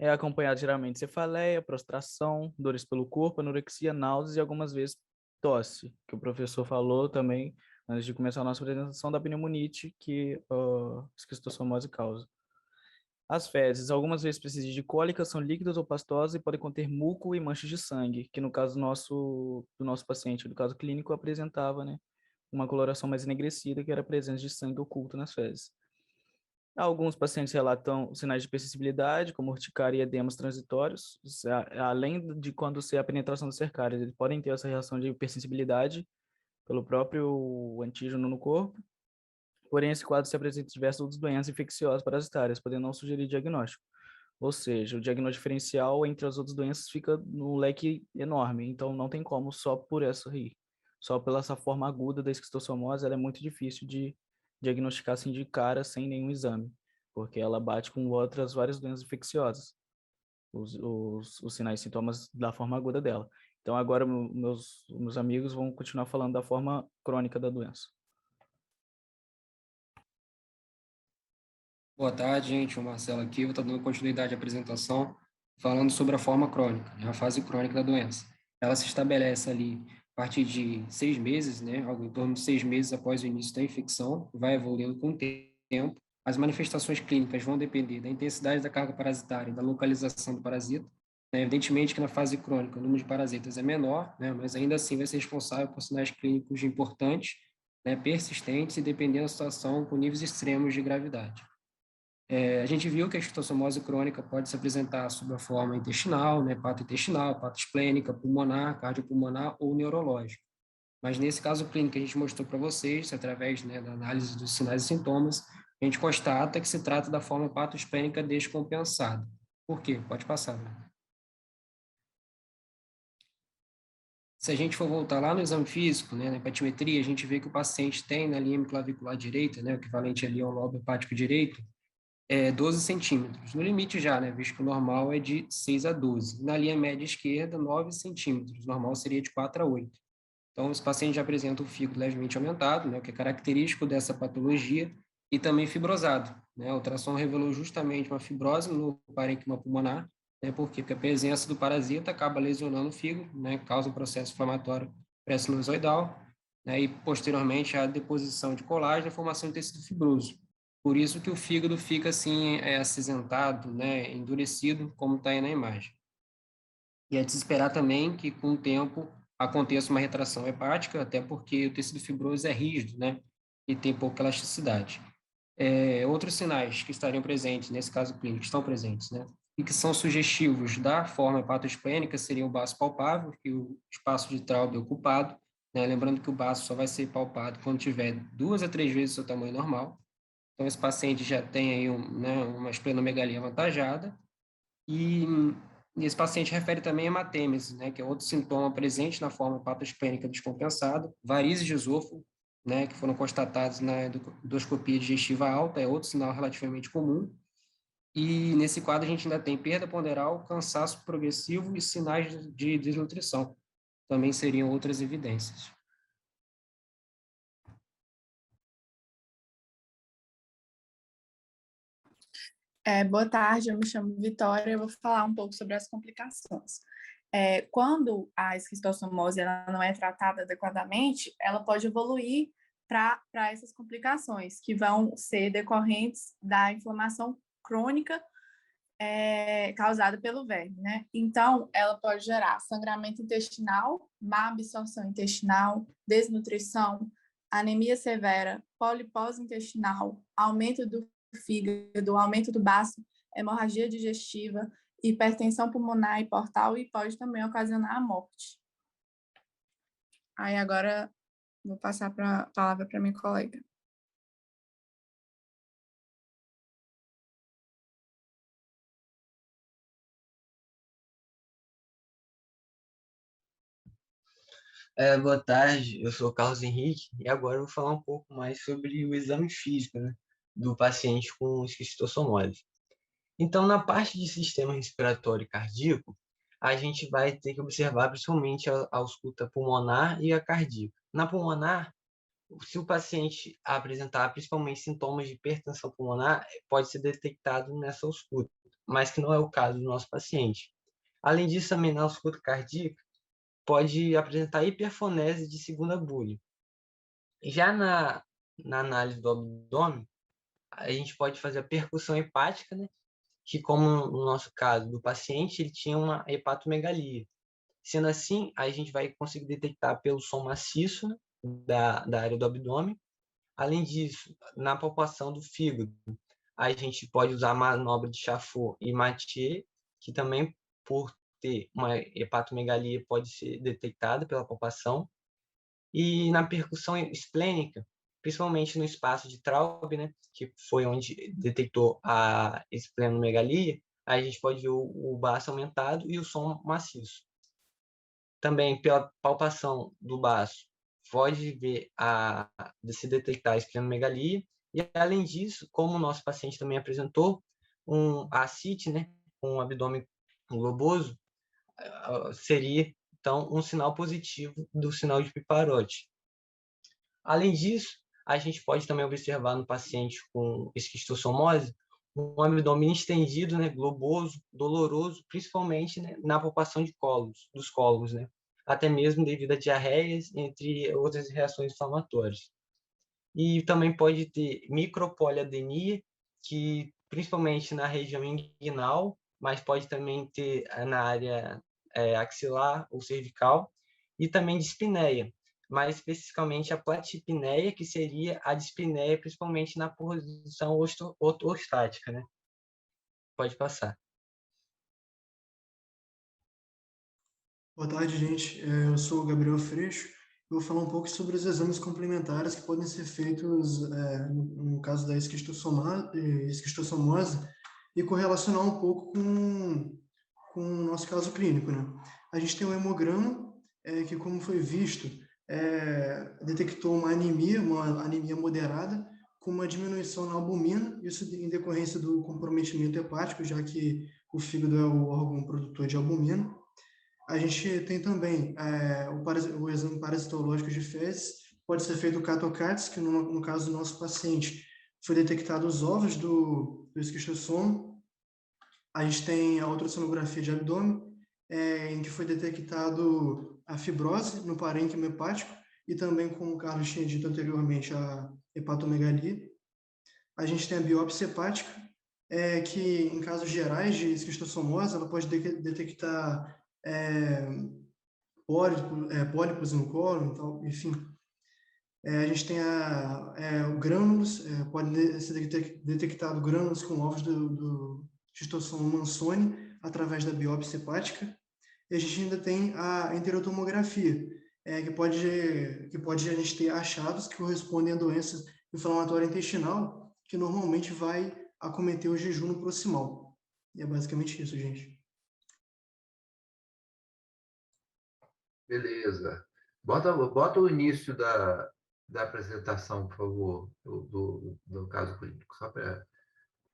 É acompanhado geralmente de cefaleia, prostração, dores pelo corpo, anorexia, náuseas e algumas vezes tosse, que o professor falou também antes de começar a nossa apresentação da pneumonite que a esquistossomose causa. As fezes, algumas vezes precisam de cólica, são líquidas ou pastosas e podem conter muco e manchas de sangue, que no caso do nosso paciente, do caso clínico, apresentava, né, uma coloração mais enegrecida, que era a presença de sangue oculto nas fezes. Alguns pacientes relatam sinais de hipersensibilidade, como urticária e edemas transitórios, além de quando se a penetração dos cercários, eles podem ter essa reação de hipersensibilidade pelo próprio antígeno no corpo. Porém, esse quadro se apresenta diversas outras doenças infecciosas parasitárias, podendo não sugerir diagnóstico. Ou seja, o diagnóstico diferencial entre as outras doenças fica num leque enorme, então não tem como só por essa aí. Só pela essa forma aguda da esquistossomose, ela é muito difícil de diagnosticar assim de cara, sem nenhum exame, porque ela bate com várias doenças infecciosas, os sinais e sintomas da forma aguda dela. Então, agora, meus amigos vão continuar falando da forma crônica da doença. Boa tarde, gente. O Marcelo aqui. Vou estar dando continuidade à apresentação, falando sobre a forma crônica, a fase crônica da doença. Ela se estabelece ali a partir de 6 meses, né, algo em torno de 6 meses após o início da infecção, vai evoluindo com o tempo. As manifestações clínicas vão depender da intensidade da carga parasitária e da localização do parasita. Evidentemente que na fase crônica o número de parasitas é menor, né, mas ainda assim vai ser responsável por sinais clínicos importantes, né, persistentes e, dependendo da situação, com níveis extremos de gravidade. A gente viu que a esquistossomose crônica pode se apresentar sob a forma intestinal, né, hepatointestinal, hepatoesplênica, pulmonar, cardiopulmonar ou neurológica. Mas nesse caso clínico que a gente mostrou para vocês, através, né, da análise dos sinais e sintomas, a gente constata que se trata da forma hepatoesplênica descompensada. Por quê? Pode passar, né? Se a gente for voltar lá no exame físico, né, na hepatimetria, a gente vê que o paciente tem na linha clavicular direita, né, o equivalente ali ao lobo hepático direito, 12 centímetros. No limite já, né, visto que o normal é de 6 a 12. Na linha média esquerda, 9 centímetros. O normal seria de 4 a 8. Então, esse paciente já apresenta o fígado levemente aumentado, né, o que é característico dessa patologia, e também fibrosado, né? A ultrassom revelou justamente uma fibrose no parênquima pulmonar, né, porque a presença do parasita acaba lesionando o fígado, né, causa um processo inflamatório pré-sinusoidal, né, e posteriormente a deposição de colágeno e a formação de tecido fibroso. Por isso que o fígado fica assim acinzentado, né, endurecido, como está aí na imagem. E é de se esperar também que com o tempo aconteça uma retração hepática, até porque o tecido fibroso é rígido, né, e tem pouca elasticidade. Outros sinais que estariam presentes, nesse caso clínico, estão presentes, né, e que são sugestivos da forma hepatoesplênica seriam o baço palpável, que o espaço de Traube é ocupado, né? Lembrando que o baço só vai ser palpado quando tiver 2 a 3 vezes o seu tamanho normal. Então, esse paciente já tem aí uma esplenomegalia avantajada. E esse paciente refere também a hematêmese, né, que é outro sintoma presente na forma hepatoesplênica descompensada, varizes de esôfago, né, que foram constatados na endoscopia digestiva alta, é outro sinal relativamente comum. E nesse quadro a gente ainda tem perda ponderal, cansaço progressivo e sinais de desnutrição. Também seriam outras evidências. Boa tarde, eu me chamo Vitória e eu vou falar um pouco sobre as complicações. Quando a esquistossomose ela não é tratada adequadamente, ela pode evoluir para essas complicações, que vão ser decorrentes da inflamação crônica causada pelo verme, né? Então, ela pode gerar sangramento intestinal, má absorção intestinal, desnutrição, anemia severa, polipose intestinal, aumento do fígado, aumento do baço, hemorragia digestiva, hipertensão pulmonar e portal e pode também ocasionar a morte. Aí agora vou passar a palavra para minha colega. Boa tarde, eu sou o Carlos Henrique e agora eu vou falar um pouco mais sobre o exame físico, né, do paciente com esquistossomose. Então, na parte de sistema respiratório e cardíaco, a gente vai ter que observar principalmente a ausculta pulmonar e a cardíaca. Na pulmonar, se o paciente apresentar principalmente sintomas de hipertensão pulmonar, pode ser detectado nessa ausculta, mas que não é o caso do nosso paciente. Além disso, também na ausculta cardíaca, pode apresentar hiperfonese de segunda bulha. Já na análise do abdômen, a gente pode fazer a percussão hepática, né? Que, como no nosso caso do paciente, ele tinha uma hepatomegalia. Sendo assim, a gente vai conseguir detectar pelo som maciço, né, da área do abdômen. Além disso, na palpação do fígado, a gente pode usar a manobra de Charcot e Mathieu, que também, por ter uma hepatomegalia, pode ser detectada pela palpação. E na percussão esplênica, principalmente no espaço de Traube, né, que foi onde detectou a esplenomegalia, a gente pode ver o baço aumentado e o som maciço. Também pela palpação do baço, pode ver se detectar a esplenomegalia. E além disso, como o nosso paciente também apresentou a ascite, né, um abdômen globoso, seria então um sinal positivo do sinal de Piparotti. Além disso, a gente pode também observar no paciente com esquistossomose um abdômen estendido, né, globoso, doloroso, principalmente, né, na palpação dos cólulos, né, até mesmo devido a diarreias, entre outras reações inflamatórias. E também pode ter micropoliadenia, que principalmente na região inguinal, mas pode também ter na área axilar ou cervical, e também dispneia, mais especificamente a platipneia, que seria a dispneia, principalmente na posição ortostática, né? Pode passar. Boa tarde, gente. Eu sou o Gabriel Freixo. Eu vou falar um pouco sobre os exames complementares que podem ser feitos no caso da esquistossomose e correlacionar um pouco com o nosso caso clínico, né? A gente tem um hemograma que, como foi visto, detectou uma anemia moderada com uma diminuição na albumina, isso em decorrência do comprometimento hepático, já que o fígado é o órgão produtor de albumina. A gente tem também o exame parasitológico de fezes, pode ser feito o catocates, que no caso do nosso paciente foi detectado os ovos do esquistossoma. A gente tem a ultrassonografia de abdômen, em que foi detectado a fibrose no parênquima hepático e também, como o Carlos tinha dito anteriormente, a hepatomegalia. A gente tem a biópsia hepática, que em casos gerais de esquistossomose, ela pode detectar pólipos no colo, então, enfim. A gente tem o grânulos, pode ser detectado grânulos com ovos do esquistossoma Manzoni através da biópsia hepática. E a gente ainda tem a enterotomografia, que pode a gente ter achados que correspondem a doenças inflamatórias intestinal, que normalmente vai acometer o jejum no proximal. E é basicamente isso, gente. Beleza. Bota o início da apresentação, por favor, do caso clínico, só para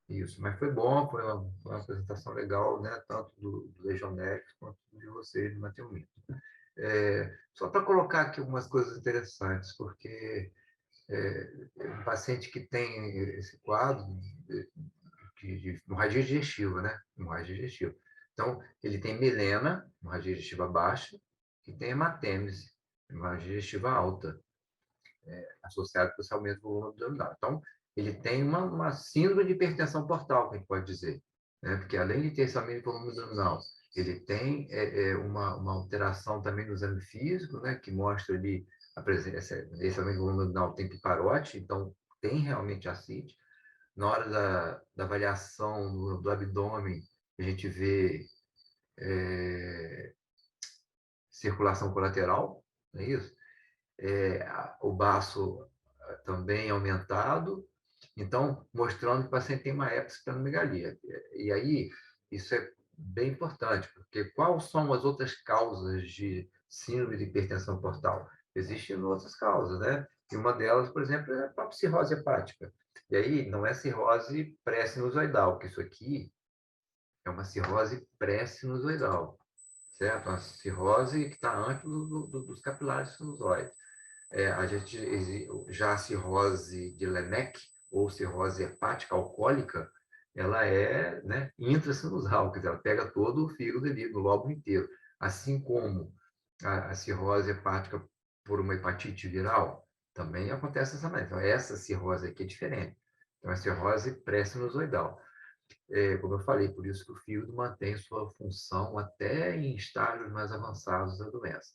isso. Mas foi bom, foi uma apresentação legal, né? Tanto do Legionetics quanto de vocês, do Mateumito. Só para colocar aqui algumas coisas interessantes, porque um paciente que tem esse quadro de hemorragia digestiva, né? Hemorragia digestiva. Então, ele tem melena, hemorragia digestiva baixa, e tem hematêmese, hemorragia digestiva alta, associada com esse aumento do volume abdominal. Então, ele tem uma síndrome de hipertensão portal, que a gente pode dizer, né? Porque além de ter esse aumento do volume abdominal, ele tem uma alteração também no exame físico, né? Que mostra ali a presença, esse aumento do volume abdominal tem piparote, então tem realmente ascite. Na hora da avaliação do abdômen, a gente vê circulação colateral, não é isso? O baço também aumentado, então, mostrando que o paciente tem uma hepatosplenomegalia. E aí, isso é bem importante, porque quais são as outras causas de síndrome de hipertensão portal? Existem outras causas, né? E uma delas, por exemplo, é a própria cirrose hepática. E aí, não é cirrose pré-sinusoidal, que isso aqui é uma cirrose pré-sinusoidal, certo? Uma cirrose que está antes dos capilares sinusoides. Já a cirrose de Lemack, ou cirrose hepática alcoólica, ela é, né, intrasinusal, quer dizer, ela pega todo o fígado ali, no lóbulo inteiro. Assim como a cirrose hepática por uma hepatite viral, também acontece dessa maneira. Então, essa cirrose aqui é diferente. Então, é a cirrose pré-sinusoidal. Como eu falei, por isso que o fígado mantém sua função até em estágios mais avançados da doença.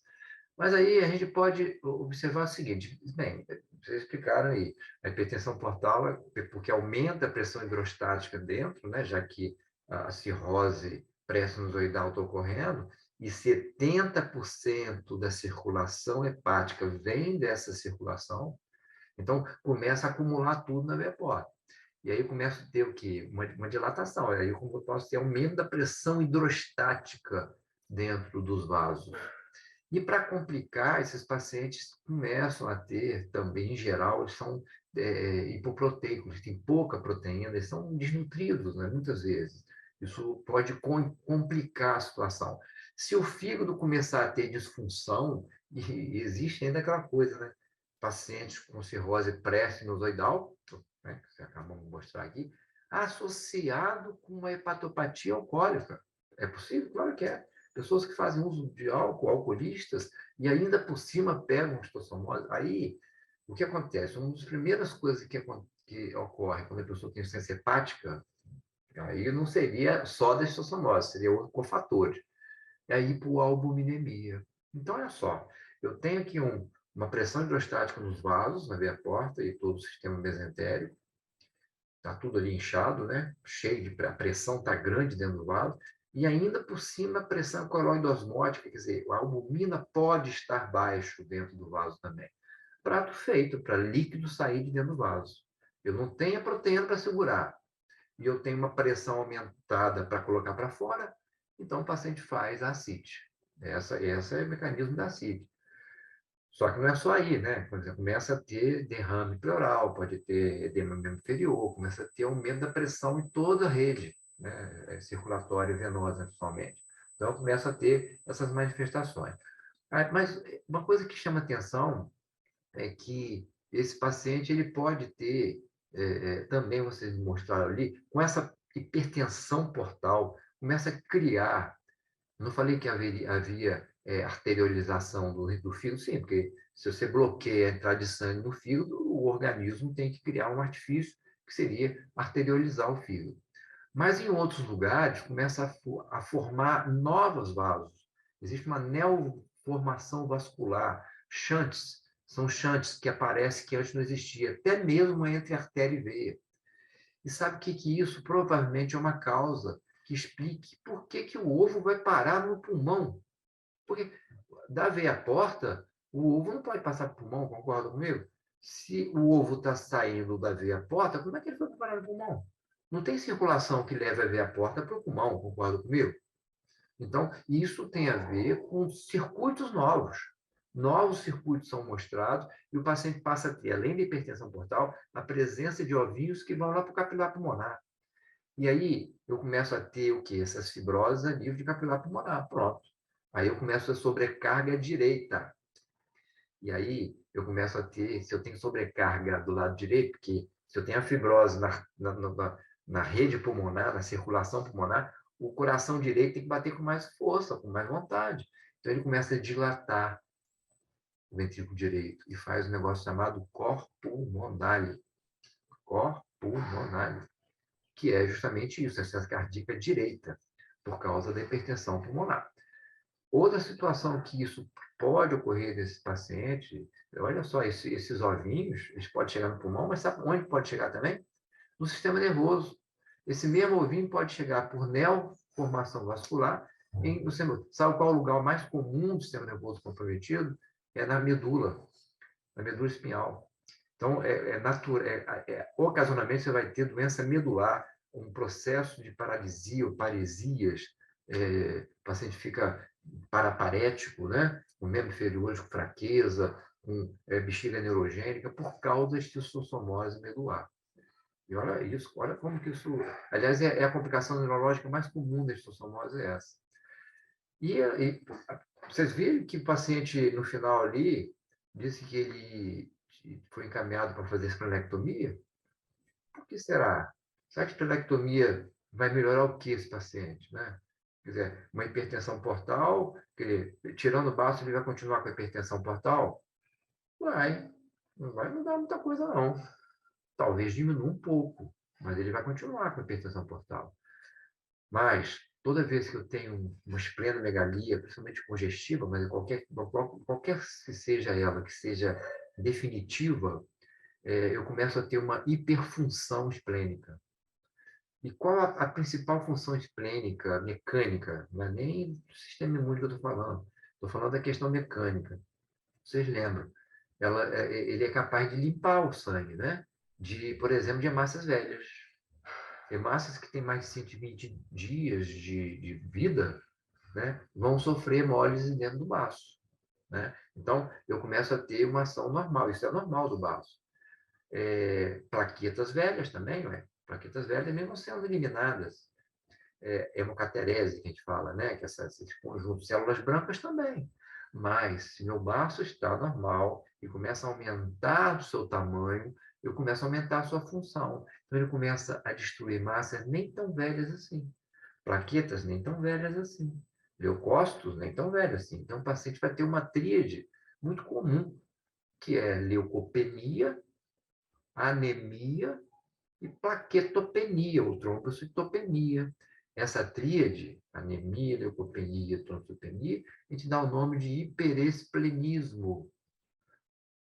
Mas aí a gente pode observar o seguinte, bem, vocês explicaram aí, a hipertensão portal é porque aumenta a pressão hidrostática dentro, né, já que a cirrose pré-sinusoidal está ocorrendo, e 70% da circulação hepática vem dessa circulação, então começa a acumular tudo na veia porta. E aí começa a ter o quê? Uma dilatação, aí eu posso ter aumento da pressão hidrostática dentro dos vasos. E para complicar, esses pacientes começam a ter também, em geral, eles são hipoproteicos, eles têm pouca proteína, eles são desnutridos, né, muitas vezes. Isso pode complicar a situação. Se o fígado começar a ter disfunção, e existe ainda aquela coisa, né? Pacientes com cirrose pré-sinusoidal, né, que você acabou de mostrar aqui, associado com uma hepatopatia alcoólica. É possível? Claro que é. Pessoas que fazem uso de álcool, alcoolistas, e ainda por cima pegam histossomose. Aí, o que acontece? Uma das primeiras coisas que ocorre quando a pessoa tem insuficiência hepática, aí não seria só da histossomose, seria outro cofactor. É hipoalbuminemia. Então, olha só, eu tenho aqui uma pressão hidrostática nos vasos, na veia porta e todo o sistema mesentérico, está tudo ali inchado, né? Cheio de a pressão está grande dentro do vaso, e ainda por cima a pressão coroidosmótica, quer dizer, a albumina pode estar baixo dentro do vaso também. Prato feito para líquido sair de dentro do vaso. Eu não tenho a proteína para segurar, e eu tenho uma pressão aumentada para colocar para fora, então o paciente faz a ascite. Esse é o mecanismo da ascite. Só que não é só aí, né? Por exemplo, começa a ter derrame pleural, pode ter edema membro inferior, começa a ter aumento da pressão em toda a rede, né? Circulatória e venosa, principalmente. Então, começa a ter essas manifestações. Mas uma coisa que chama atenção é que esse paciente ele pode ter, também vocês mostraram ali, com essa hipertensão portal, começa a criar. Não falei que havia arteriolização do fígado? Sim, porque se você bloqueia a entrada de sangue no fígado, o organismo tem que criar um artifício que seria arteriolizar o fígado. Mas em outros lugares começa a formar novos vasos. Existe uma neoformação vascular, shunts, são shunts que aparecem que antes não existia, até mesmo entre artéria e veia. E sabe o que isso provavelmente é uma causa que explique por que o ovo vai parar no pulmão? Porque da veia porta, O ovo não pode passar para o pulmão, concorda comigo? Se o ovo está saindo da veia porta, como é que ele foi parar no pulmão? Não tem circulação que leve a veia porta para o pulmão, concorda comigo? Então, isso tem a ver com circuitos novos. Novos circuitos são mostrados e o paciente passa a ter, além da hipertensão portal, a presença de ovinhos que vão lá para o capilar pulmonar. E aí, eu começo a ter o quê? Essas fibroses a nível de capilar pulmonar. Pronto. Aí eu começo a sobrecarga direita. E aí, eu começo a ter, se eu tenho sobrecarga do lado direito, porque se eu tenho a fibrose na rede pulmonar, na circulação pulmonar, o coração direito tem que bater com mais força, com mais vontade. Então, ele começa a dilatar o ventrículo direito e faz um negócio chamado cor pulmonale. Cor pulmonale, que é justamente isso, a insuficiência cardíaca direita, por causa da hipertensão pulmonar. Outra situação que isso pode ocorrer nesse paciente, olha só, esses ovinhos, eles podem chegar no pulmão, mas sabe onde pode chegar também? No sistema nervoso. Esse mesmo ovinho pode chegar por neoformação vascular no sistema. Sabe qual é o lugar mais comum do sistema nervoso comprometido? É na medula espinhal. Então, ocasionalmente você vai ter doença medular, um processo de paralisia ou paresias, o paciente fica paraparético, né? Com membro inferior com fraqueza, com bexiga neurogênica, por causa da estistossomose medular. E olha isso, olha como que isso... Aliás, é a complicação neurológica mais comum da estistossomose, é essa. E vocês viram que o paciente, no final ali, disse que ele foi encaminhado para fazer esplenectomia? Por que será? Será que a esplenectomia vai melhorar o que esse paciente, né? Quer dizer, uma hipertensão portal, tirando o baço, ele vai continuar com a hipertensão portal? Não vai mudar muita coisa, não. Talvez diminua um pouco, mas ele vai continuar com a hipertensão portal. Mas, toda vez que eu tenho uma esplenomegalia, principalmente congestiva, mas qualquer que seja ela, que seja definitiva, eu começo a ter uma hiperfunção esplênica. E qual a principal função esplênica, mecânica? Não é nem do sistema imune que eu estou falando. Estou falando da questão mecânica. Vocês lembram? Ele é capaz de limpar o sangue, né? Por exemplo, de hemácias velhas. Hemácias que têm mais de 120 dias de vida, né, vão sofrer hemólise dentro do baço. Né? Então, eu começo a ter uma ação normal. Isso é normal do baço. Plaquetas velhas também, não é? Plaquetas velhas mesmo sendo eliminadas. Hemocaterese, que a gente fala, né? Que esse conjunto de células brancas também. Mas, se meu baço está normal e começa a aumentar o seu tamanho, eu começo a aumentar a sua função. Então, ele começa a destruir massas nem tão velhas assim. Plaquetas nem tão velhas assim. Leucócitos nem tão velhos assim. Então, o paciente vai ter uma tríade muito comum, que é leucopenia, anemia e plaquetopenia, ou trombocitopenia. Essa tríade, anemia, leucopenia, trombocitopenia, a gente dá o nome de hiperesplenismo.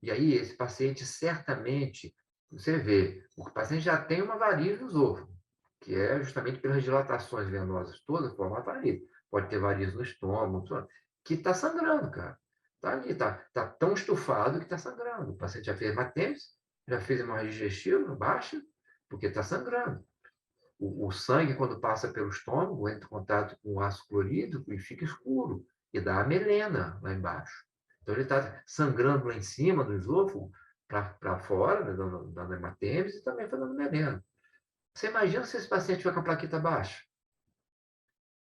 E aí, esse paciente certamente, você vê, o paciente já tem uma varize no esôfago, que é justamente pelas dilatações venosas todas, forma varize. Pode ter varize no estômago, que está sangrando, cara. Está ali, está tão estufado que está sangrando. O paciente já fez hematêmese, já fez hemorragia digestiva baixa, porque está sangrando. O sangue, quando passa pelo estômago, entra em contato com o ácido clorídrico e fica escuro, e dá a melena lá embaixo. Então, ele está sangrando lá em cima do esôfago, para fora, né, dando hematêmese e também fazendo melena. Você imagina se esse paciente tiver com a plaqueta baixa?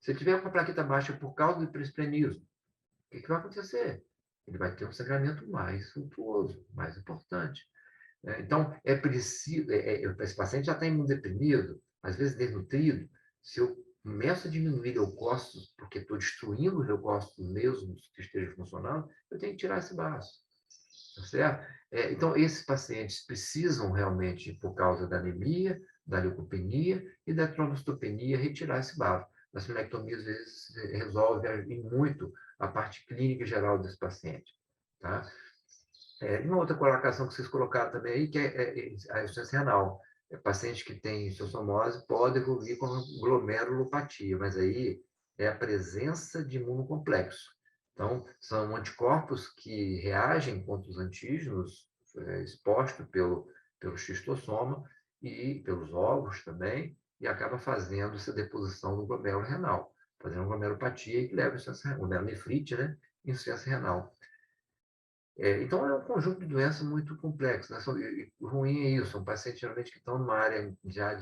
Se ele tiver com a plaqueta baixa por causa do hiperesplenismo, o que vai acontecer? Ele vai ter um sangramento mais suntuoso, mais importante. Então, é preciso... esse paciente já está imunodeprimido, às vezes desnutrido. Se eu começo a diminuir leucócitos, porque estou destruindo os leucócitos mesmo que estejam funcionando, eu tenho que tirar esse baço. Tá certo? Então, esses pacientes precisam realmente, por causa da anemia, da leucopenia e da trombocitopenia, retirar esse baço. A esplenectomia, às vezes, resolve muito a parte clínica geral desse paciente. Tá? Uma outra colocação que vocês colocaram também aí, que é a insuficiência renal. Paciente que tem estistossomose pode evoluir com glomerulopatia, mas aí é a presença de imunocomplexo. Então, são anticorpos que reagem contra os antígenos expostos pelo xistossoma e pelos ovos também, e acaba fazendo essa deposição no glomérulo renal, fazendo uma glomerulopatia que leva a insuficiência renal, glomerulonefrite, né? Insuficiência renal. Então, é um conjunto de doenças muito complexo, né? O ruim é isso, são pacientes geralmente que estão numa área já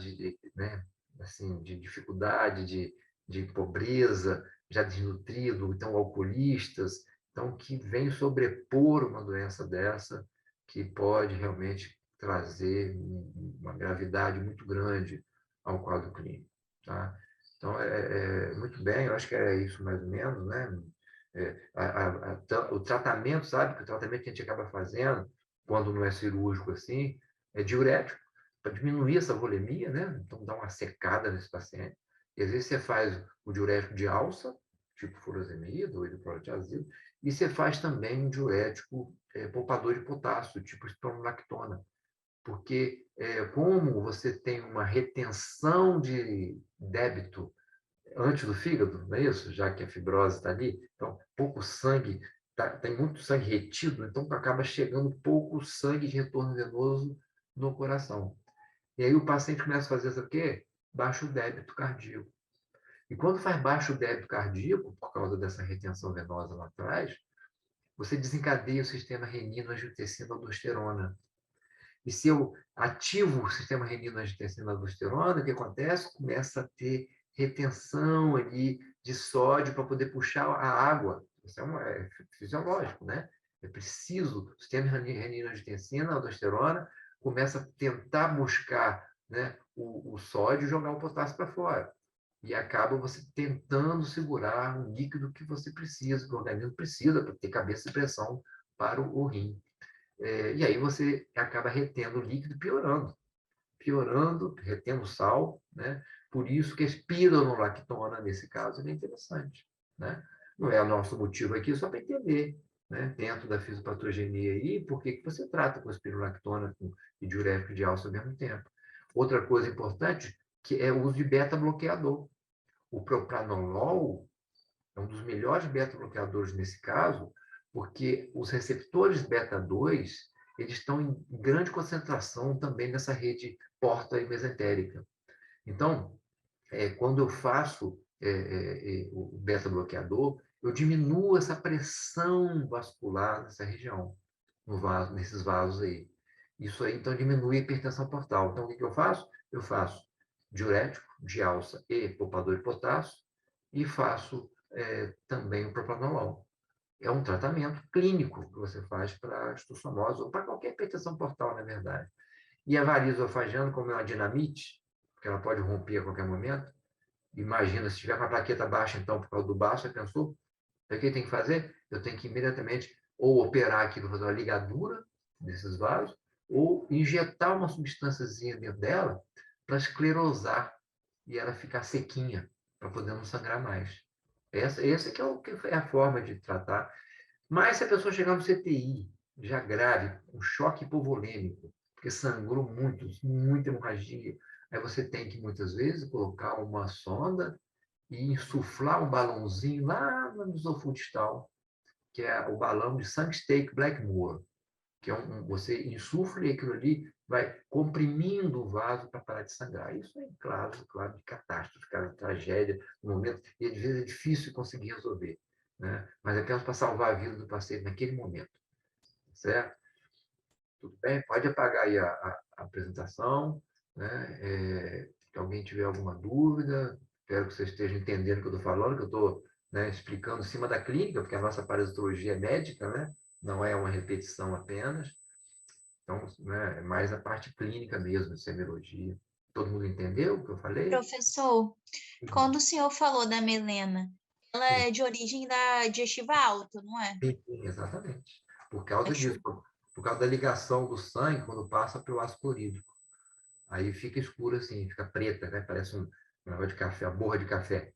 né, assim, de dificuldade, de pobreza, já desnutrido, então alcoolistas, então que vem sobrepor uma doença dessa que pode realmente trazer uma gravidade muito grande ao quadro clínico, tá? Então, muito bem, eu acho que é isso mais ou menos, né? O tratamento, sabe? Que o tratamento que a gente acaba fazendo, quando não é cirúrgico assim, é diurético, para diminuir essa volemia, né? Então, dá uma secada nesse paciente. E às vezes você faz o diurético de alça, tipo furosemida ou hidroclorotiazida, e você faz também um diurético poupador de potássio, tipo espironolactona. Porque como você tem uma retenção de débito antes do fígado, não é isso? Já que a fibrose está ali, então pouco sangue, tem muito sangue retido, então acaba chegando pouco sangue de retorno venoso no coração. E aí o paciente começa a fazer, sabe o quê? Baixo débito cardíaco. E quando faz baixo débito cardíaco, por causa dessa retenção venosa lá atrás, você desencadeia o sistema renina-angiotensina-aldosterona. E se eu ativo o sistema renina-angiotensina-aldosterona, o que acontece? Começa a ter retenção ali de sódio para poder puxar a água. Isso é fisiológico, né? É preciso, o sistema renina-angiotensina-aldosterona começa a tentar buscar, né, o sódio e jogar o potássio para fora. E acaba você tentando segurar um líquido que você precisa, que o organismo precisa para ter cabeça e pressão para o rim. E aí você acaba retendo o líquido, piorando, retendo sal, né? Por isso que a espironolactona, nesse caso, é interessante, né? Não é o nosso motivo aqui, só para entender, né? Dentro da fisiopatogenia aí, por que você trata com espironolactona e diurético de alça ao mesmo tempo. Outra coisa importante, que é o uso de beta-bloqueador. O propranolol é um dos melhores beta-bloqueadores nesse caso, porque os receptores beta-2 eles estão em grande concentração também nessa rede porta e mesentérica. Então, quando eu faço o beta-bloqueador, eu diminuo essa pressão vascular nessa região, nesses vasos aí. Isso aí, então, diminui a hipertensão portal. Então, o que eu faço? Eu faço diurético de alça e poupador de potássio e faço também o propranolol. É um tratamento clínico que você faz para estossomose ou para qualquer hipertensão portal, na verdade. E a variz esofagana, como é uma dinamite, que ela pode romper a qualquer momento, imagina, se tiver uma plaqueta baixa, então, por causa do baço, você pensou? O que tem que fazer? Eu tenho que imediatamente ou operar aqui para fazer uma ligadura desses vasos, ou injetar uma substânciazinha dentro dela para esclerosar e ela ficar sequinha, para poder não sangrar mais. Essa que é a forma de tratar. Mas se a pessoa chegar no CTI, já grave, com choque hipovolêmico, porque sangrou muito, muita hemorragia, aí você tem que, muitas vezes, colocar uma sonda e insuflar um balãozinho lá no esofudistal, que é o balão de Saint-Stake Blackmore, que é você insufla e aquilo ali vai comprimindo o vaso para parar de sangrar. Isso é claro, de catástrofe, de tragédia, no momento, e às vezes é difícil conseguir resolver, né? Mas é apenas para salvar a vida do paciente naquele momento, certo? Tudo bem? Pode apagar aí a apresentação, né? Se alguém tiver alguma dúvida, espero que vocês estejam entendendo o que eu estou falando, que eu estou, né, explicando em cima da clínica, porque a nossa parasitologia é médica, né? Não é uma repetição apenas. Então, né, é mais a parte clínica mesmo, de semiologia. Todo mundo entendeu o que eu falei? Professor, quando o senhor falou da melena, ela é de origem da digestiva alta, não é? Sim, exatamente. Por causa disso, por causa da ligação do sangue quando passa pelo ácido clorídrico. Aí fica escuro assim, fica preta, né? Parece um negócio de café, a borra de café.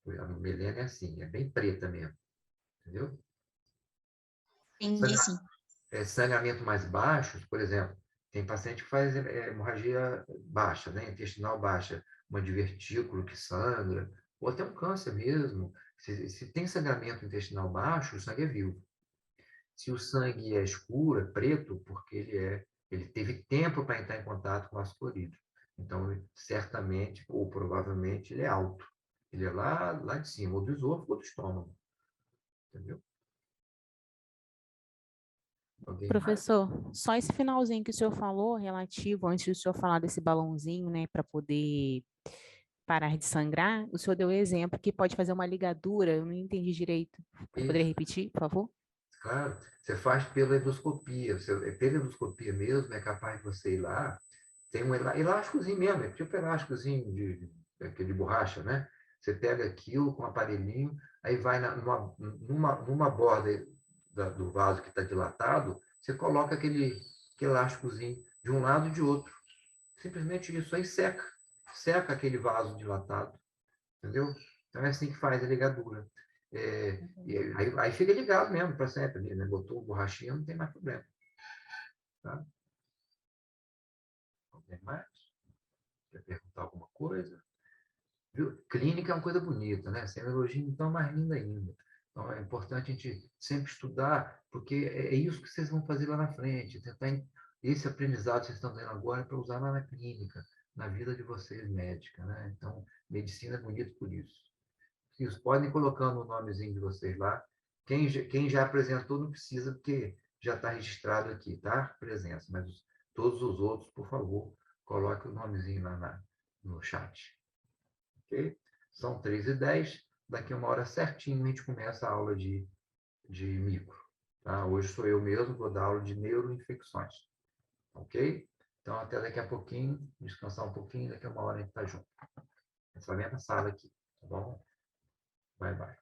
A melena é assim, é bem preta mesmo. Entendeu? Entendi, sim. Sangramento mais baixos, por exemplo, tem paciente que faz hemorragia baixa, né? Intestinal baixa, uma divertículo que sangra, ou até um câncer mesmo. Se tem sangramento intestinal baixo, o sangue é vivo. Se o sangue é escuro, é preto, porque ele teve tempo para entrar em contato com o ácido clorídrico. Então, certamente, ou provavelmente, ele é alto. Ele é lá de cima, ou do esôfago ou do estômago. Entendeu? Professor, só esse finalzinho que o senhor falou, relativo, antes do senhor falar desse balãozinho, né, para poder parar de sangrar, o senhor deu o exemplo que pode fazer uma ligadura, eu não entendi direito. Poderia repetir, por favor? Claro, você faz pela endoscopia. Pela endoscopia mesmo, é capaz de você ir lá, tem um elásticozinho mesmo, é tipo elásticozinho de borracha, né? Você pega aquilo com um aparelhinho, aí vai numa borda do vaso que está dilatado, você coloca aquele elásticozinho de um lado e de outro. Simplesmente isso, aí seca aquele vaso dilatado, entendeu? Então é assim que faz a ligadura. E aí fica ligado mesmo para sempre, né? Botou borrachinha, não tem mais problema. Tá? Alguém mais? Quer perguntar alguma coisa? Viu? Clínica é uma coisa bonita, né? Semiologia, então, é mais linda ainda. Então, é importante a gente sempre estudar, porque é isso que vocês vão fazer lá na frente. Esse aprendizado que vocês estão tendo agora é para usar lá na clínica, na vida de vocês, médica, né? Então, medicina é bonito por isso. Vocês podem ir colocando o nomezinho de vocês lá. Quem já apresentou não precisa, porque já está registrado aqui, tá? Presença. Mas todos os outros, por favor, coloque o nomezinho lá no chat. Ok? São 3h10. Daqui a uma hora certinho a gente começa a aula de micro. Tá? Hoje sou eu mesmo, vou dar aula de neuroinfecções. Ok? Então, até daqui a pouquinho, descansar um pouquinho, daqui a uma hora a gente está junto. Essa mesma sala aqui, tá bom? Bye, bye.